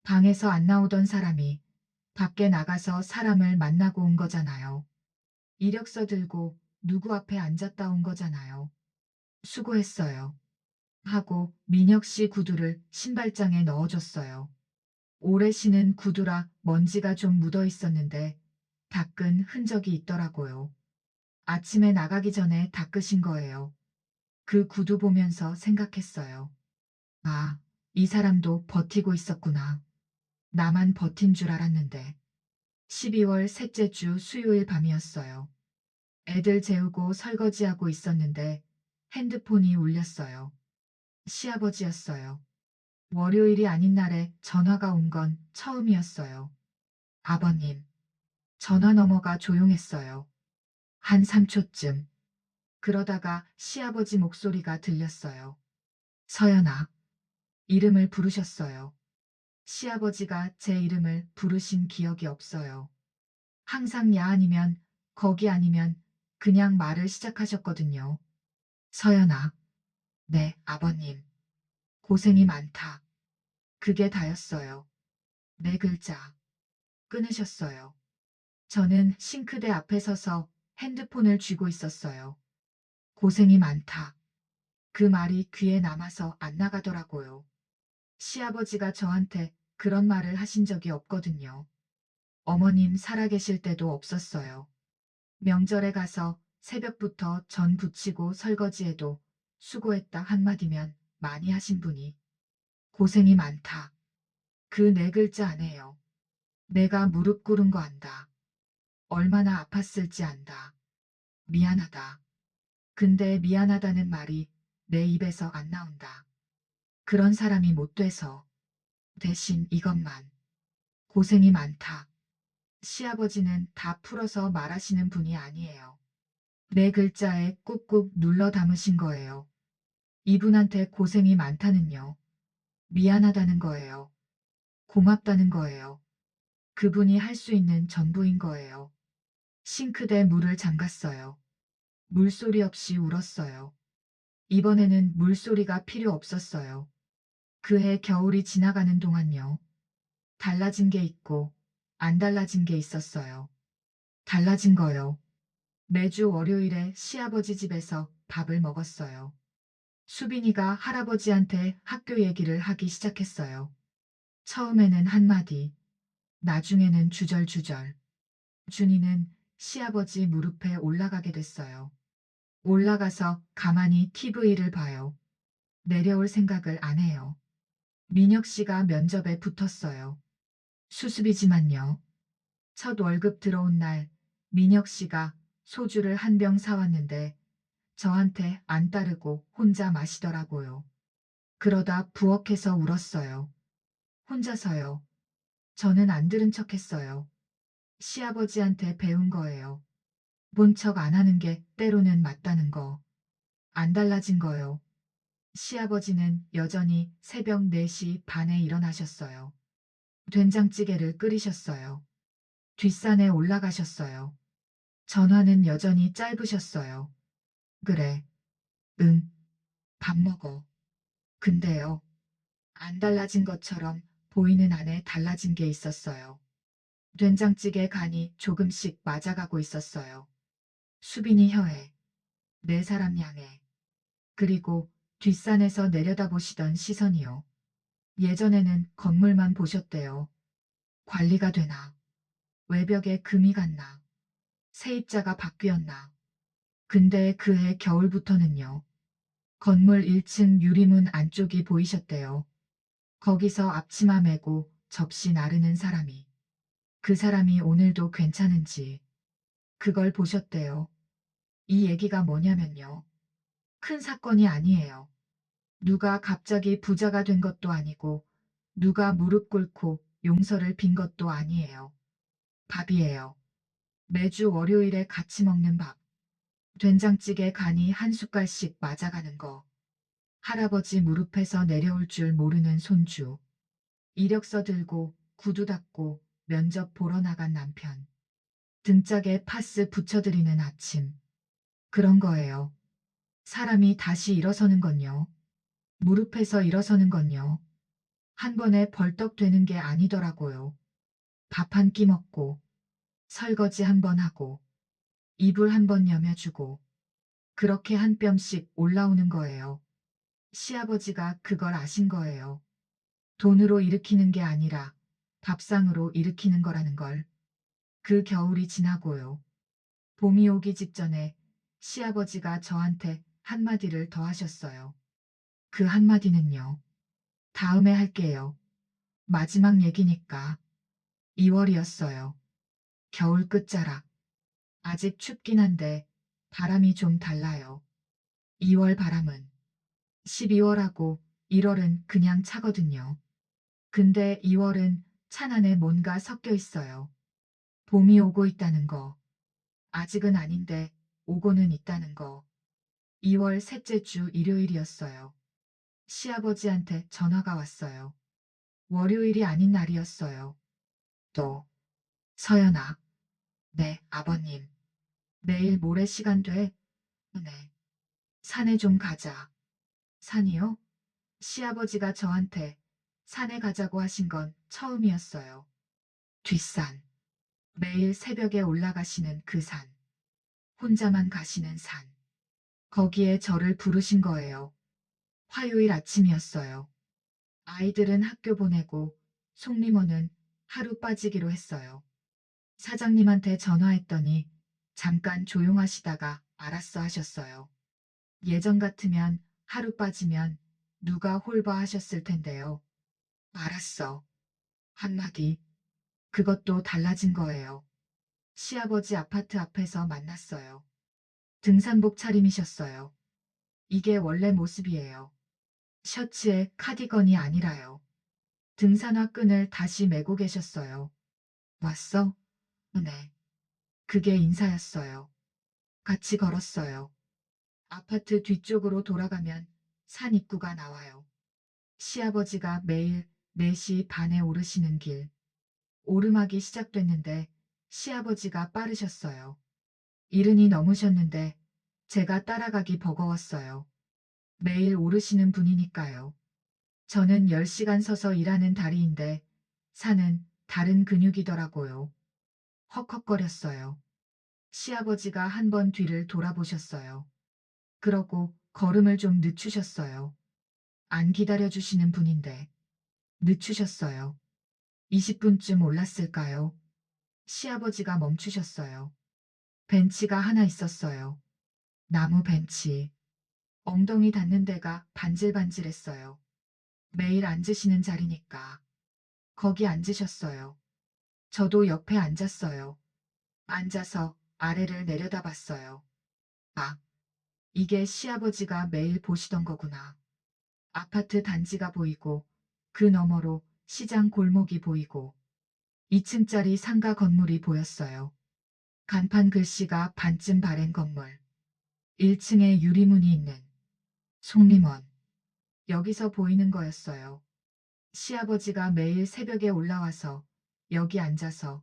Speaker 3: 방에서 안 나오던 사람이 밖에 나가서 사람을 만나고 온 거잖아요. 이력서 들고 누구 앞에 앉았다 온 거잖아요. 수고했어요. 하고 민혁 씨 구두를 신발장에 넣어줬어요. 오래 신은 구두라 먼지가 좀 묻어 있었는데 닦은 흔적이 있더라고요. 아침에 나가기 전에 닦으신 거예요. 그 구두 보면서 생각했어요. 아, 이 사람도 버티고 있었구나. 나만 버틴 줄 알았는데. 12월 셋째 주 수요일 밤이었어요. 애들 재우고 설거지하고 있었는데 핸드폰이 울렸어요. 시아버지였어요. 월요일이 아닌 날에 전화가 온 건 처음이었어요. 아버님. 전화 너머가 조용했어요. 한 3초쯤. 그러다가 시아버지 목소리가 들렸어요. 서연아. 이름을 부르셨어요. 시아버지가 제 이름을 부르신 기억이 없어요. 항상 야 아니면 거기 아니면 그냥 말을 시작하셨거든요. 서연아. 네, 아버님. 고생이 많다. 그게 다였어요. 네 글자. 끊으셨어요. 저는 싱크대 앞에 서서 핸드폰을 쥐고 있었어요. 고생이 많다. 그 말이 귀에 남아서 안 나가더라고요. 시아버지가 저한테 그런 말을 하신 적이 없거든요. 어머님 살아계실 때도 없었어요. 명절에 가서 새벽부터 전 부치고 설거지해도 수고했다 한마디면 많이 하신 분이 고생이 많다. 그 네 글자 안에요. 내가 무릎 꿇은 거 안다. 얼마나 아팠을지 안다. 미안하다. 근데 미안하다는 말이 내 입에서 안 나온다. 그런 사람이 못 돼서 대신 이것만. 고생이 많다. 시아버지는 다 풀어서 말하시는 분이 아니에요. 네 글자에 꾹꾹 눌러 담으신 거예요. 이분한테 고생이 많다는요. 미안하다는 거예요. 고맙다는 거예요. 그분이 할 수 있는 전부인 거예요. 싱크대 물을 잠갔어요. 물소리 없이 울었어요. 이번에는 물소리가 필요 없었어요. 그해 겨울이 지나가는 동안요. 달라진 게 있고 안 달라진 게 있었어요. 달라진 거요. 매주 월요일에 시아버지 집에서 밥을 먹었어요. 수빈이가 할아버지한테 학교 얘기를 하기 시작했어요. 처음에는 한마디, 나중에는 주절주절. 준이는 시아버지 무릎에 올라가게 됐어요. 올라가서 가만히 TV를 봐요. 내려올 생각을 안 해요. 민혁 씨가 면접에 붙었어요. 수습이지만요. 첫 월급 들어온 날 민혁 씨가 소주를 한 병 사왔는데 저한테 안 따르고 혼자 마시더라고요. 그러다 부엌에서 울었어요. 혼자서요. 저는 안 들은 척 했어요. 시아버지한테 배운 거예요. 본 척 안 하는 게 때로는 맞다는 거. 안 달라진 거요. 시아버지는 여전히 새벽 4시 반에 일어나셨어요. 된장찌개를 끓이셨어요. 뒷산에 올라가셨어요. 전화는 여전히 짧으셨어요. 그래. 응. 밥 먹어. 근데요. 안 달라진 것처럼 보이는 안에 달라진 게 있었어요. 된장찌개 간이 조금씩 맞아가고 있었어요. 수빈이 혀에, 네 사람 향해, 그리고 뒷산에서 내려다보시던 시선이요. 예전에는 건물만 보셨대요. 관리가 되나, 외벽에 금이 갔나, 세입자가 바뀌었나. 근데 그해 겨울부터는요. 건물 1층 유리문 안쪽이 보이셨대요. 거기서 앞치마 메고 접시 나르는 사람이. 그 사람이 오늘도 괜찮은지 그걸 보셨대요. 이 얘기가 뭐냐면요. 큰 사건이 아니에요. 누가 갑자기 부자가 된 것도 아니고 누가 무릎 꿇고 용서를 빈 것도 아니에요. 밥이에요. 매주 월요일에 같이 먹는 밥. 된장찌개 간이 한 숟갈씩 맞아가는 거. 할아버지 무릎에서 내려올 줄 모르는 손주. 이력서 들고 구두 닦고 면접 보러 나간 남편. 등짝에 파스 붙여드리는 아침. 그런 거예요. 사람이 다시 일어서는 건요. 무릎에서 일어서는 건요. 한 번에 벌떡 되는 게 아니더라고요. 밥 한 끼 먹고, 설거지 한 번 하고, 이불 한 번 여며주고, 그렇게 한 뼘씩 올라오는 거예요. 시아버지가 그걸 아신 거예요. 돈으로 일으키는 게 아니라 밥상으로 일으키는 거라는 걸. 그 겨울이 지나고요. 봄이 오기 직전에 시아버지가 저한테 한마디를 더 하셨어요. 그 한마디는요. 다음에 할게요. 마지막 얘기니까. 2월이었어요. 겨울 끝자락. 아직 춥긴 한데 바람이 좀 달라요. 2월 바람은 12월하고 1월은 그냥 차거든요. 근데 2월은 찬 안에 뭔가 섞여 있어요. 봄이 오고 있다는 거. 아직은 아닌데 오고는 있다는 거. 2월 셋째 주 일요일이었어요. 시아버지한테 전화가 왔어요. 월요일이 아닌 날이었어요. 또 서연아. 네, 아버님. 내일 모레 시간 돼? 네. 산에 좀 가자. 산이요? 시아버지가 저한테 산에 가자고 하신 건 처음이었어요. 뒷산. 매일 새벽에 올라가시는 그 산. 혼자만 가시는 산. 거기에 저를 부르신 거예요. 화요일 아침이었어요. 아이들은 학교 보내고 송림원은 하루 빠지기로 했어요. 사장님한테 전화했더니 잠깐 조용하시다가 알았어 하셨어요. 예전 같으면 하루 빠지면 누가 홀바하셨을 텐데요. 알았어. 한마디. 그것도 달라진 거예요. 시아버지 아파트 앞에서 만났어요. 등산복 차림이셨어요. 이게 원래 모습이에요. 셔츠에 카디건이 아니라요. 등산화 끈을 다시 메고 계셨어요. 왔어? 네. 그게 인사였어요. 같이 걸었어요. 아파트 뒤쪽으로 돌아가면 산 입구가 나와요. 시아버지가 매일 4시 반에 오르시는 길. 오르막이 시작됐는데 시아버지가 빠르셨어요. 이른이 넘으셨는데 제가 따라가기 버거웠어요. 매일 오르시는 분이니까요. 저는 10시간 서서 일하는 다리인데 산은 다른 근육이더라고요. 헉헉거렸어요. 시아버지가 한 번 뒤를 돌아보셨어요. 그러고 걸음을 좀 늦추셨어요. 안 기다려주시는 분인데 늦추셨어요. 20분쯤 올랐을까요? 시아버지가 멈추셨어요. 벤치가 하나 있었어요. 나무 벤치. 엉덩이 닿는 데가 반질반질했어요. 매일 앉으시는 자리니까. 거기 앉으셨어요. 저도 옆에 앉았어요. 앉아서 아래를 내려다봤어요. 아, 이게 시아버지가 매일 보시던 거구나. 아파트 단지가 보이고 그 너머로 시장 골목이 보이고 2층짜리 상가 건물이 보였어요. 간판 글씨가 반쯤 바랜 건물. 1층에 유리문이 있는 송림원. 여기서 보이는 거였어요. 시아버지가 매일 새벽에 올라와서 여기 앉아서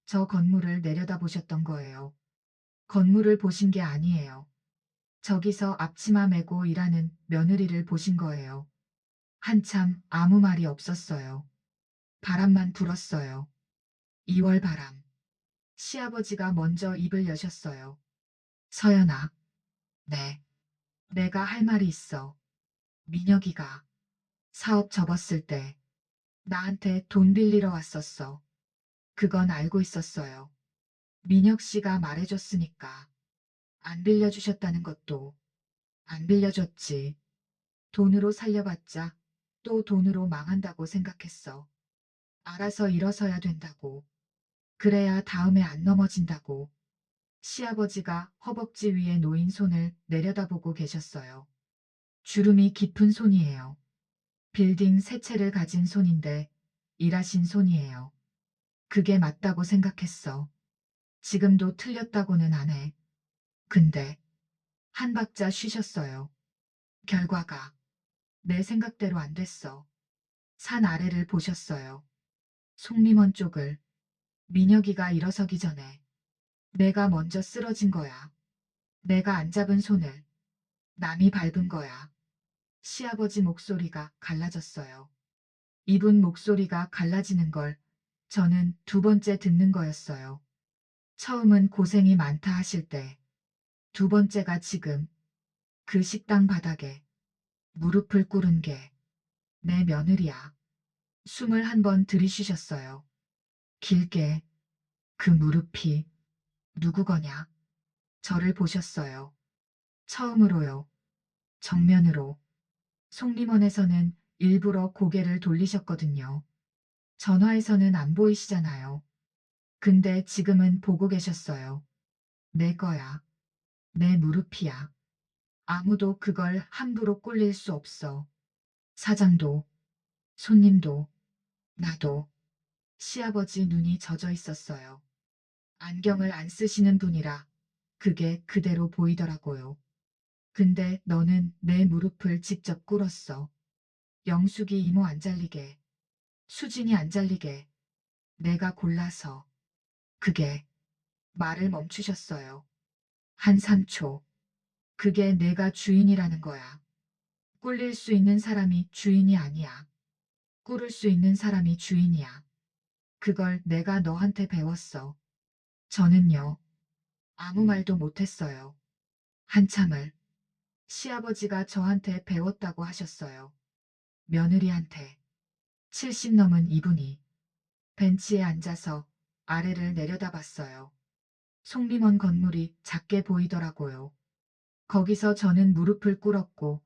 Speaker 3: 저 건물을 내려다보셨던 거예요. 건물을 보신 게 아니에요. 저기서 앞치마 메고 일하는 며느리를 보신 거예요. 한참 아무 말이 없었어요. 바람만 불었어요. 2월 바람. 시아버지가 먼저 입을 여셨어요. 서연아. 네. 내가 할 말이 있어. 민혁이가 사업 접었을 때 나한테 돈 빌리러 왔었어. 그건 알고 있었어요. 민혁 씨가 말해줬으니까. 안 빌려주셨다는 것도 안 빌려줬지. 돈으로 살려봤자 또 돈으로 망한다고 생각했어. 알아서 일어서야 된다고. 그래야 다음에 안 넘어진다고. 시아버지가 허벅지 위에 놓인 손을 내려다보고 계셨어요. 주름이 깊은 손이에요. 빌딩 세 채를 가진 손인데 일하신 손이에요. 그게 맞다고 생각했어. 지금도 틀렸다고는 안 해. 근데 한 박자 쉬셨어요. 결과가 내 생각대로 안 됐어. 산 아래를 보셨어요. 송림원 쪽을. 민혁이가 일어서기 전에 내가 먼저 쓰러진 거야. 내가 안 잡은 손을 남이 밟은 거야. 시아버지 목소리가 갈라졌어요. 이분 목소리가 갈라지는 걸 저는 두 번째 듣는 거였어요. 처음은 고생이 많다 하실 때, 두 번째가 지금 그 식당 바닥에 무릎을 꿇은 게 내 며느리야. 숨을 한 번 들이쉬셨어요. 길게. 그 무릎이 누구 거냐? 저를 보셨어요. 처음으로요. 정면으로. 송림원에서는 일부러 고개를 돌리셨거든요. 전화에서는 안 보이시잖아요. 근데 지금은 보고 계셨어요. 내 거야. 내 무릎이야. 아무도 그걸 함부로 꼴릴 수 없어. 사장도, 손님도, 나도. 시아버지 눈이 젖어 있었어요. 안경을 안 쓰시는 분이라 그게 그대로 보이더라고요. 근데 너는 내 무릎을 직접 꿇었어. 영숙이 이모 안 잘리게, 수진이 안 잘리게, 내가 골라서. 그게 말을 멈추셨어요. 한 3초. 그게 내가 주인이라는 거야. 꿀릴 수 있는 사람이 주인이 아니야. 꿀을 수 있는 사람이 주인이야. 그걸 내가 너한테 배웠어. 저는요. 아무 말도 못했어요. 한참을. 시아버지가 저한테 배웠다고 하셨어요. 며느리한테. 70 넘은 이분이 벤치에 앉아서 아래를 내려다봤어요. 송림원 건물이 작게 보이더라고요. 거기서 저는 무릎을 꿇었고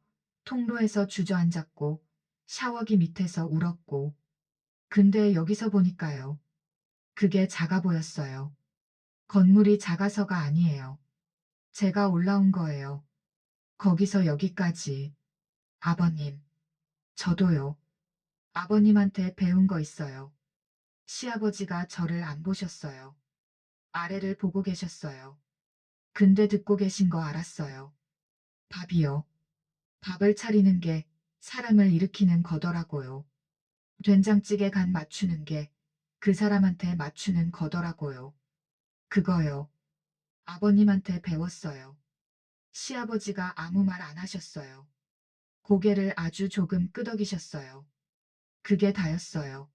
Speaker 3: 통로에서 주저앉았고 샤워기 밑에서 울었고 근데 여기서 보니까요. 그게 작아 보였어요. 건물이 작아서가 아니에요. 제가 올라온 거예요. 거기서 여기까지. 아버님. 저도요. 아버님한테 배운 거 있어요. 시아버지가 저를 안 보셨어요. 아래를 보고 계셨어요. 근데 듣고 계신 거 알았어요. 밥이요. 밥을 차리는 게 사람을 일으키는 거더라고요. 된장찌개 간 맞추는 게 그 사람한테 맞추는 거더라고요. 그거요. 아버님한테 배웠어요. 시아버지가 아무 말 안 하셨어요. 고개를 아주 조금 끄덕이셨어요. 그게 다였어요.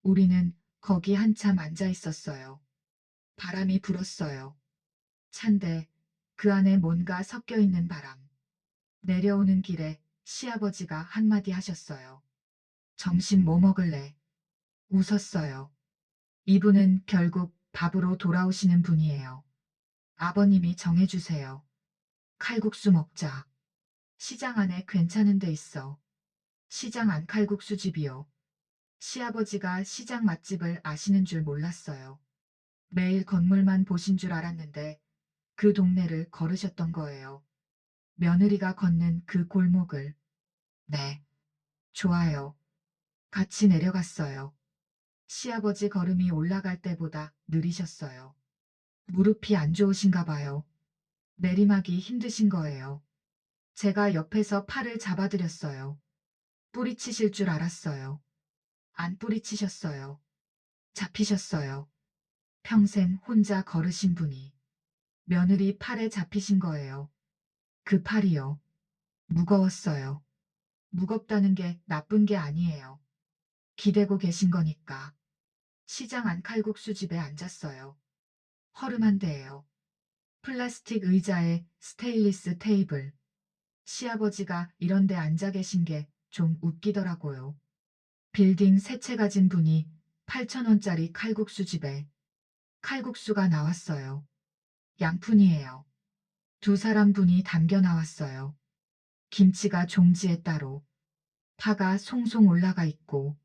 Speaker 3: 우리는 거기 한참 앉아 있었어요. 바람이 불었어요. 찬데 그 안에 뭔가 섞여 있는 바람. 내려오는 길에 시아버지가 한마디 하셨어요. 점심 뭐 먹을래? 웃었어요. 이분은 결국 밥으로 돌아오시는 분이에요. 아버님이 정해주세요. 칼국수 먹자. 시장 안에 괜찮은 데 있어. 시장 안 칼국수 집이요. 시아버지가 시장 맛집을 아시는 줄 몰랐어요. 매일 건물만 보신 줄 알았는데 그 동네를 걸으셨던 거예요. 며느리가 걷는 그 골목을. 네. 좋아요. 같이 내려갔어요. 시아버지 걸음이 올라갈 때보다 느리셨어요. 무릎이 안 좋으신가 봐요. 내리막이 힘드신 거예요. 제가 옆에서 팔을 잡아드렸어요. 뿌리치실 줄 알았어요. 안 뿌리치셨어요. 잡히셨어요. 평생 혼자 걸으신 분이. 며느리 팔에 잡히신 거예요. 그 팔이요. 무거웠어요. 무겁다는 게 나쁜 게 아니에요. 기대고 계신 거니까. 시장 안 칼국수 집에 앉았어요. 허름한데요. 플라스틱 의자에 스테인리스 테이블. 시아버지가 이런 데 앉아 계신 게 좀 웃기더라고요. 빌딩 세 채 가진 분이 8,000원짜리 칼국수 집에 칼국수가 나왔어요. 양푼이에요. 두 사람 분이 담겨 나왔어요. 김치가 종지에 따로. 파가 송송 올라가 있고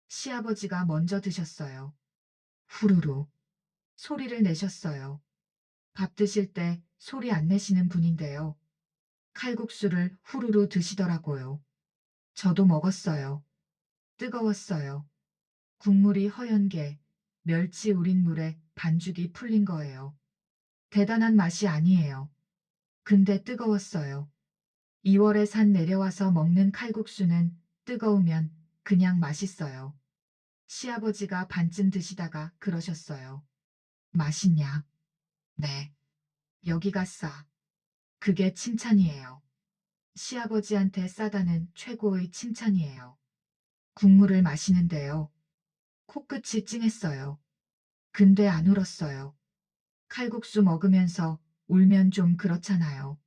Speaker 3: 시아버지가 먼저 드셨어요. 후루루 소리를 내셨어요. 밥 드실 때 소리 안 내시는 분인데요. 칼국수를 후루루 드시더라고요. 저도 먹었어요. 뜨거웠어요. 국물이 허연 게 멸치 우린 물에 반죽이 풀린 거예요. 대단한 맛이 아니에요. 근데 뜨거웠어요. 2월에 산 내려와서 먹는 칼국수는 뜨거우면 그냥 맛있어요. 시아버지가 반쯤 드시다가 그러셨어요. 맛있냐? 네. 여기가 싸. 그게 칭찬이에요. 시아버지한테 싸다는 최고의 칭찬이에요. 국물을 마시는데요. 코끝이 찡했어요. 근데 안 울었어요. 칼국수 먹으면서 울면 좀 그렇잖아요.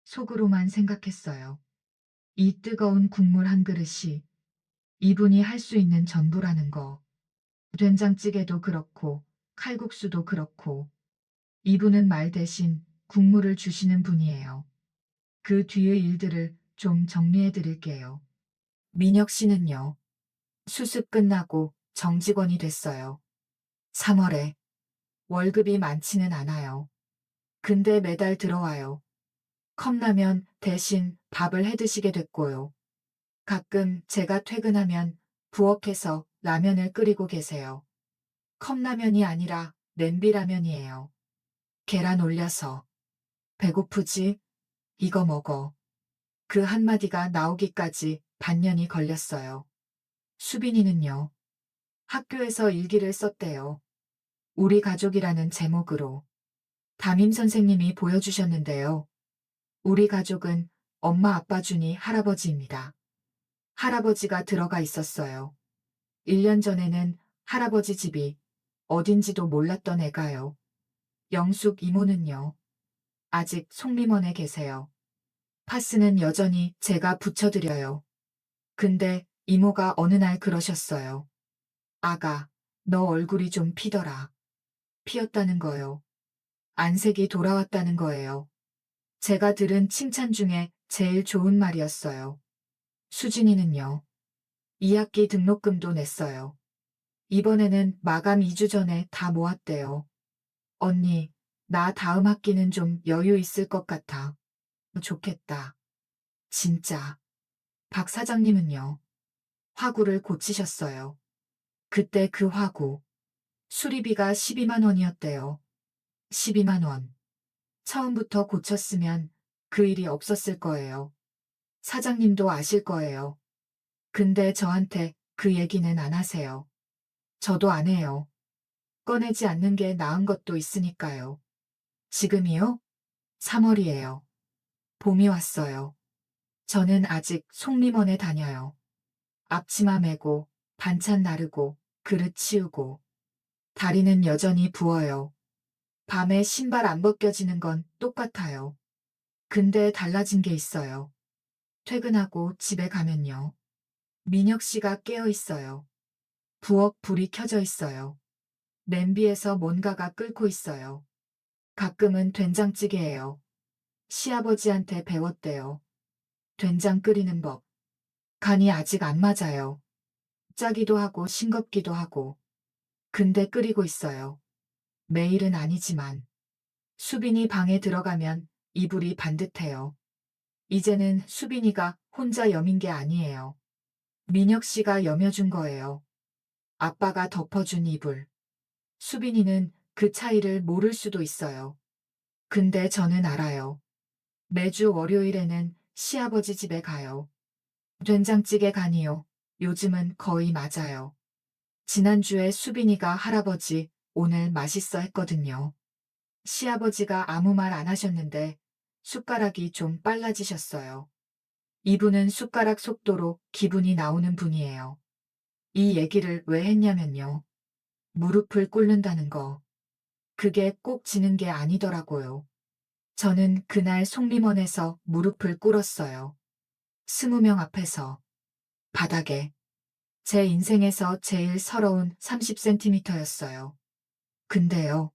Speaker 3: 속으로만 생각했어요. 이 뜨거운 국물 한 그릇이 이분이 할 수 있는 전부라는 거. 된장찌개도 그렇고 칼국수도 그렇고 이분은 말 대신 국물을 주시는 분이에요. 그 뒤의 일들을 좀 정리해 드릴게요. 민혁 씨는요. 수습 끝나고 정직원이 됐어요. 3월에 월급이 많지는 않아요. 근데 매달 들어와요. 컵라면 대신 밥을 해 드시게 됐고요. 가끔 제가 퇴근하면 부엌에서 라면을 끓이고 계세요. 컵라면이 아니라 냄비라면이에요. 계란 올려서. 배고프지? 이거 먹어. 그 한마디가 나오기까지 반년이 걸렸어요. 수빈이는요. 학교에서 일기를 썼대요. 우리 가족이라는 제목으로. 담임 선생님이 보여주셨는데요. 우리 가족은 엄마 아빠 준이 할아버지입니다. 할아버지가 들어가 있었어요. 1년 전에는 할아버지 집이 어딘지도 몰랐던 애가요. 영숙 이모는요. 아직 송림원에 계세요. 파스는 여전히 제가 붙여드려요. 근데 이모가 어느 날 그러셨어요. 아가, 너 얼굴이 좀 피더라. 피었다는 거요. 안색이 돌아왔다는 거예요. 제가 들은 칭찬 중에 제일 좋은 말이었어요. 수진이는요. 2학기 등록금도 냈어요. 이번에는 마감 2주 전에 다 모았대요. 언니, 나 다음 학기는 좀 여유 있을 것 같아. 좋겠다. 진짜. 박 사장님은요. 화구를 고치셨어요. 그때 그 화구. 수리비가 12만 원이었대요. 12만 원. 처음부터 고쳤으면 그 일이 없었을 거예요. 사장님도 아실 거예요. 근데 저한테 그 얘기는 안 하세요. 저도 안 해요. 꺼내지 않는 게 나은 것도 있으니까요. 지금이요? 3월이에요. 봄이 왔어요. 저는 아직 속림원에 다녀요. 앞치마 메고, 반찬 나르고, 그릇 치우고. 다리는 여전히 부어요. 밤에 신발 안 벗겨지는 건 똑같아요. 근데 달라진 게 있어요. 퇴근하고 집에 가면요. 민혁 씨가 깨어 있어요. 부엌 불이 켜져 있어요. 냄비에서 뭔가가 끓고 있어요. 가끔은 된장찌개예요. 시아버지한테 배웠대요. 된장 끓이는 법. 간이 아직 안 맞아요. 짜기도 하고 싱겁기도 하고. 근데 끓이고 있어요. 매일은 아니지만. 수빈이 방에 들어가면 이불이 반듯해요. 이제는 수빈이가 혼자 여민 게 아니에요. 민혁 씨가 여며준 거예요. 아빠가 덮어준 이불. 수빈이는 그 차이를 모를 수도 있어요. 근데 저는 알아요. 매주 월요일에는 시아버지 집에 가요. 된장찌개 간이요. 요즘은 거의 맞아요. 지난주에 수빈이가 할아버지 오늘 맛있어 했거든요. 시아버지가 아무 말 안 하셨는데 숟가락이 좀 빨라지셨어요. 이분은 숟가락 속도로 기분이 나오는 분이에요. 이 얘기를 왜 했냐면요. 무릎을 꿇는다는 거. 그게 꼭 지는 게 아니더라고요. 저는 그날 속림원에서 무릎을 꿇었어요. 20명 앞에서. 바닥에. 제 인생에서 제일 서러운 30cm였어요. 근데요.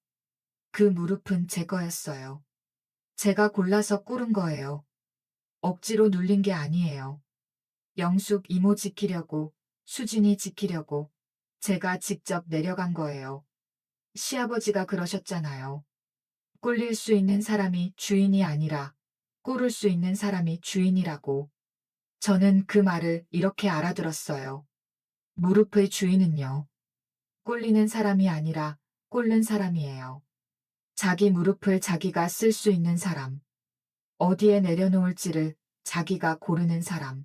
Speaker 3: 그 무릎은 제 거였어요. 제가 골라서 꿇은 거예요. 억지로 눌린 게 아니에요. 영숙 이모 지키려고, 수진이 지키려고, 제가 직접 내려간 거예요. 시아버지가 그러셨잖아요. 꿀릴 수 있는 사람이 주인이 아니라 꿇을 수 있는 사람이 주인이라고. 저는 그 말을 이렇게 알아들었어요. 무릎의 주인은요. 꿀리는 사람이 아니라 꿇는 사람이에요. 자기 무릎을 자기가 쓸 수 있는 사람. 어디에 내려놓을지를 자기가 고르는 사람.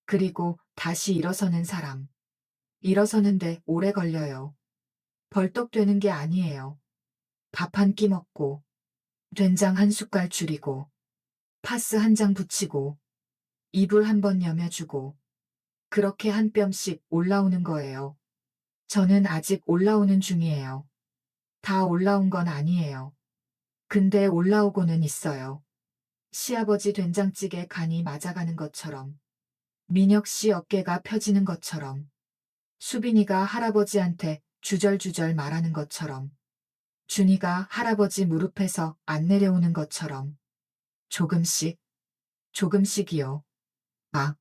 Speaker 3: 그리고 다시 일어서는 사람. 일어서는데 오래 걸려요. 벌떡 되는 게 아니에요. 밥 한 끼 먹고, 된장 한 숟갈 줄이고, 파스 한 장 붙이고, 이불 한 번 여며주고, 그렇게 한 뼘씩 올라오는 거예요. 저는 아직 올라오는 중이에요. 다 올라온 건 아니에요. 근데 올라오고는 있어요. 시아버지 된장찌개 간이 맞아가는 것처럼, 민혁 씨 어깨가 펴지는 것처럼, 수빈이가 할아버지한테 주절주절 말하는 것처럼, 준이가 할아버지 무릎에서 안 내려오는 것처럼, 조금씩, 조금씩이요. 아,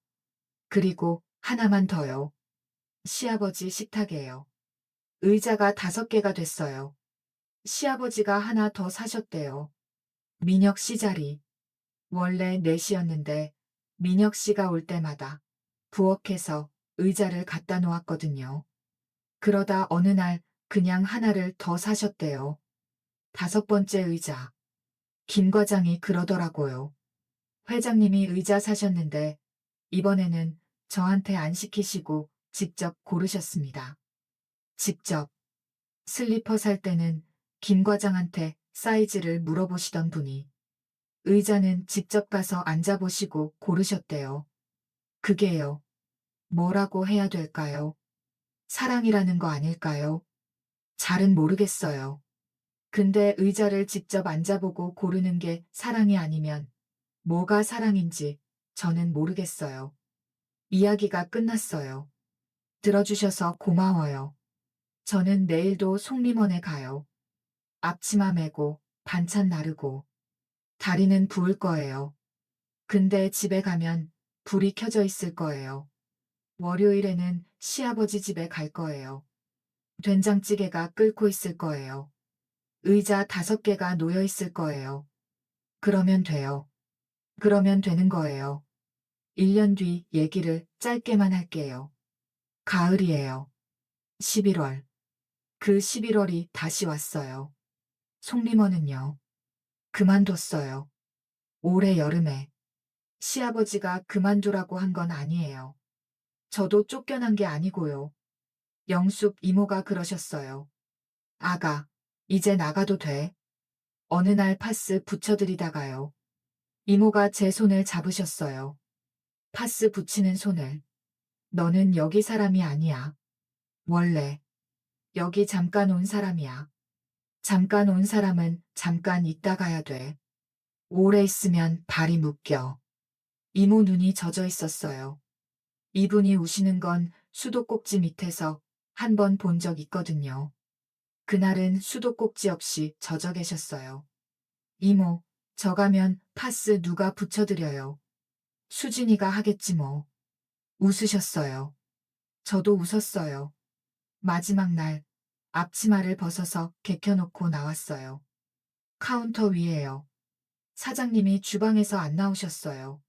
Speaker 3: 그리고 하나만 더요. 시아버지 식탁이에요. 의자가 5개가 됐어요. 시아버지가 하나 더 사셨대요. 민혁 씨 자리. 원래 4시였는데 민혁 씨가 올 때마다 부엌에서 의자를 갖다 놓았거든요. 그러다 어느 날 그냥 하나를 더 사셨대요. 5번째 의자. 김 과장이 그러더라고요. 회장님이 의자 사셨는데 이번에는 저한테 안 시키시고 직접 고르셨습니다. 직접. 슬리퍼 살 때는 김 과장한테 사이즈를 물어보시던 분이 의자는 직접 가서 앉아보시고 고르셨대요. 그게요. 뭐라고 해야 될까요? 사랑이라는 거 아닐까요? 잘은 모르겠어요. 근데 의자를 직접 앉아보고 고르는 게 사랑이 아니면 뭐가 사랑인지 저는 모르겠어요. 이야기가 끝났어요. 들어주셔서 고마워요. 저는 내일도 속림원에 가요. 앞치마 메고 반찬 나르고 다리는 부을 거예요. 근데 집에 가면 불이 켜져 있을 거예요. 월요일에는 시아버지 집에 갈 거예요. 된장찌개가 끓고 있을 거예요. 의자 5개가 놓여 있을 거예요. 그러면 돼요. 그러면 되는 거예요. 1년 뒤 얘기를 짧게만 할게요. 가을이에요. 11월. 그 11월이 다시 왔어요. 속림원은요. 그만뒀어요. 올해 여름에. 시아버지가 그만두라고 한 건 아니에요. 저도 쫓겨난 게 아니고요. 영숙 이모가 그러셨어요. 아가, 이제 나가도 돼. 어느 날 파스 붙여드리다가요. 이모가 제 손을 잡으셨어요. 파스 붙이는 손을. 너는 여기 사람이 아니야. 원래. 여기 잠깐 온 사람이야. 잠깐 온 사람은 잠깐 있다 가야 돼. 오래 있으면 발이 묶여. 이모 눈이 젖어 있었어요. 이분이 우시는 건 수도꼭지 밑에서 한 번 본 적 있거든요. 그날은 수도꼭지 없이 젖어 계셨어요. 이모, 저 가면 파스 누가 붙여드려요. 수진이가 하겠지 뭐. 웃으셨어요. 저도 웃었어요. 마지막 날 앞치마를 벗어서 개켜놓고 나왔어요. 카운터 위에요. 사장님이 주방에서 안 나오셨어요.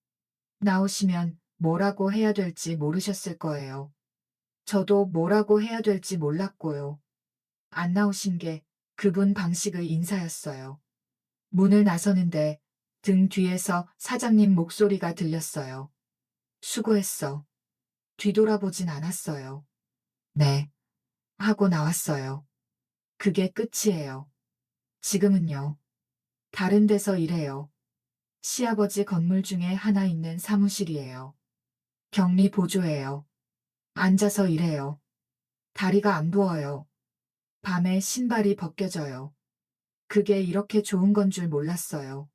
Speaker 3: 나오시면 뭐라고 해야 될지 모르셨을 거예요. 저도 뭐라고 해야 될지 몰랐고요. 안 나오신 게 그분 방식의 인사였어요. 문을 나서는데 등 뒤에서 사장님 목소리가 들렸어요. 수고했어. 뒤돌아보진 않았어요. 네. 하고 나왔어요. 그게 끝이에요. 지금은요. 다른 데서 일해요. 시아버지 건물 중에 하나 있는 사무실이에요. 격리 보조예요. 앉아서 일해요. 다리가 안 부어요. 밤에 신발이 벗겨져요. 그게 이렇게 좋은 건 줄 몰랐어요.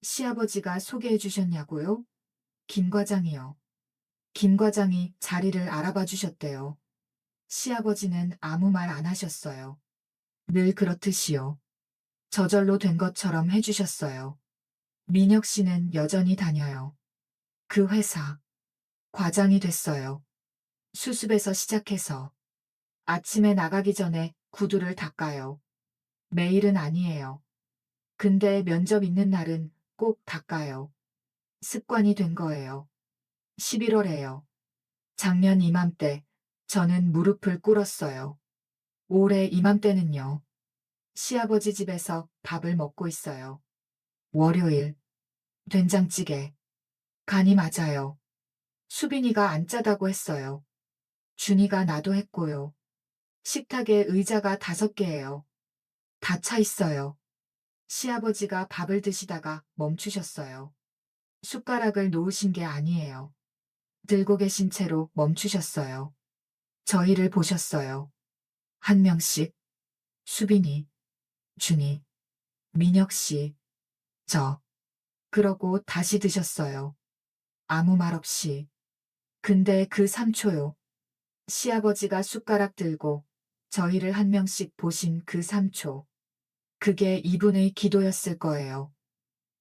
Speaker 3: 시아버지가 소개해 주셨냐고요? 김 과장이요. 김 과장이 자리를 알아봐 주셨대요. 시아버지는 아무 말 안 하셨어요. 늘 그렇듯이요. 저절로 된 것처럼 해주셨어요. 민혁 씨는 여전히 다녀요. 그 회사. 과장이 됐어요. 수습에서 시작해서. 아침에 나가기 전에 구두를 닦아요. 매일은 아니에요. 근데 면접 있는 날은 꼭 닦아요. 습관이 된 거예요. 11월에요. 작년 이맘때 저는 무릎을 꿇었어요. 올해 이맘때는요. 시아버지 집에서 밥을 먹고 있어요. 월요일. 된장찌개. 간이 맞아요. 수빈이가 안 짜다고 했어요. 준이가 나도 했고요. 식탁에 의자가 5개예요. 다 차 있어요. 시아버지가 밥을 드시다가 멈추셨어요. 숟가락을 놓으신 게 아니에요. 들고 계신 채로 멈추셨어요. 저희를 보셨어요. 한 명씩. 수빈이, 준이, 민혁 씨, 저. 그러고 다시 드셨어요. 아무 말 없이. 근데 그 3초요. 시아버지가 숟가락 들고 저희를 한 명씩 보신 그 3초. 그게 이분의 기도였을 거예요.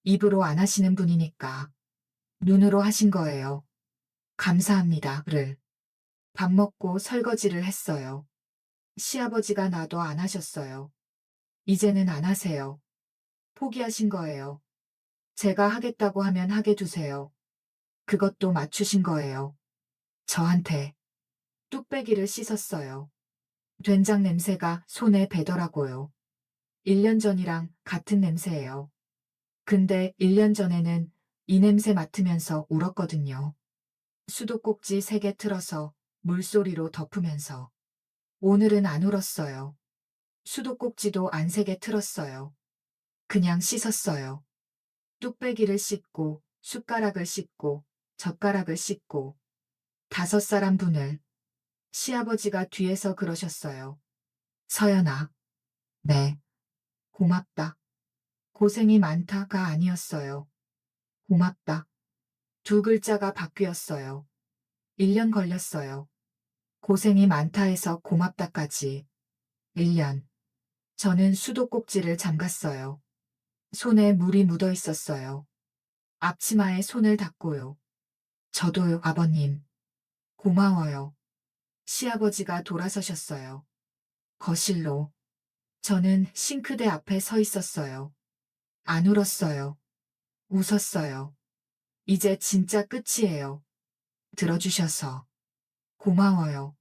Speaker 3: 입으로 안 하시는 분이니까. 눈으로 하신 거예요. 감사합니다를. 밥 먹고 설거지를 했어요. 시아버지가 나도 안 하셨어요. 이제는 안 하세요. 포기하신 거예요. 제가 하겠다고 하면 하게 두세요. 그것도 맞추신 거예요. 저한테. 뚝배기를 씻었어요. 된장 냄새가 손에 배더라고요. 1년 전이랑 같은 냄새예요. 근데 1년 전에는 이 냄새 맡으면서 울었거든요. 수도꼭지 3개 틀어서 물소리로 덮으면서. 오늘은 안 울었어요. 수도꼭지도 안 3개 틀었어요. 그냥 씻었어요. 뚝배기를 씻고 숟가락을 씻고 젓가락을 씻고 5사람 분을. 시아버지가 뒤에서 그러셨어요. 서연아. 네. 고맙다. 고생이 많다가 아니었어요. 고맙다. 2글자가 바뀌었어요. 1년 걸렸어요. 고생이 많다 해서 고맙다까지. 1년. 저는 수도꼭지를 잠갔어요. 손에 물이 묻어 있었어요. 앞치마에 손을 닦고요. 저도요, 아버님. 고마워요. 시아버지가 돌아서셨어요. 거실로. 저는 싱크대 앞에 서 있었어요. 안 울었어요. 웃었어요. 이제 진짜 끝이에요. 들어주셔서 고마워요.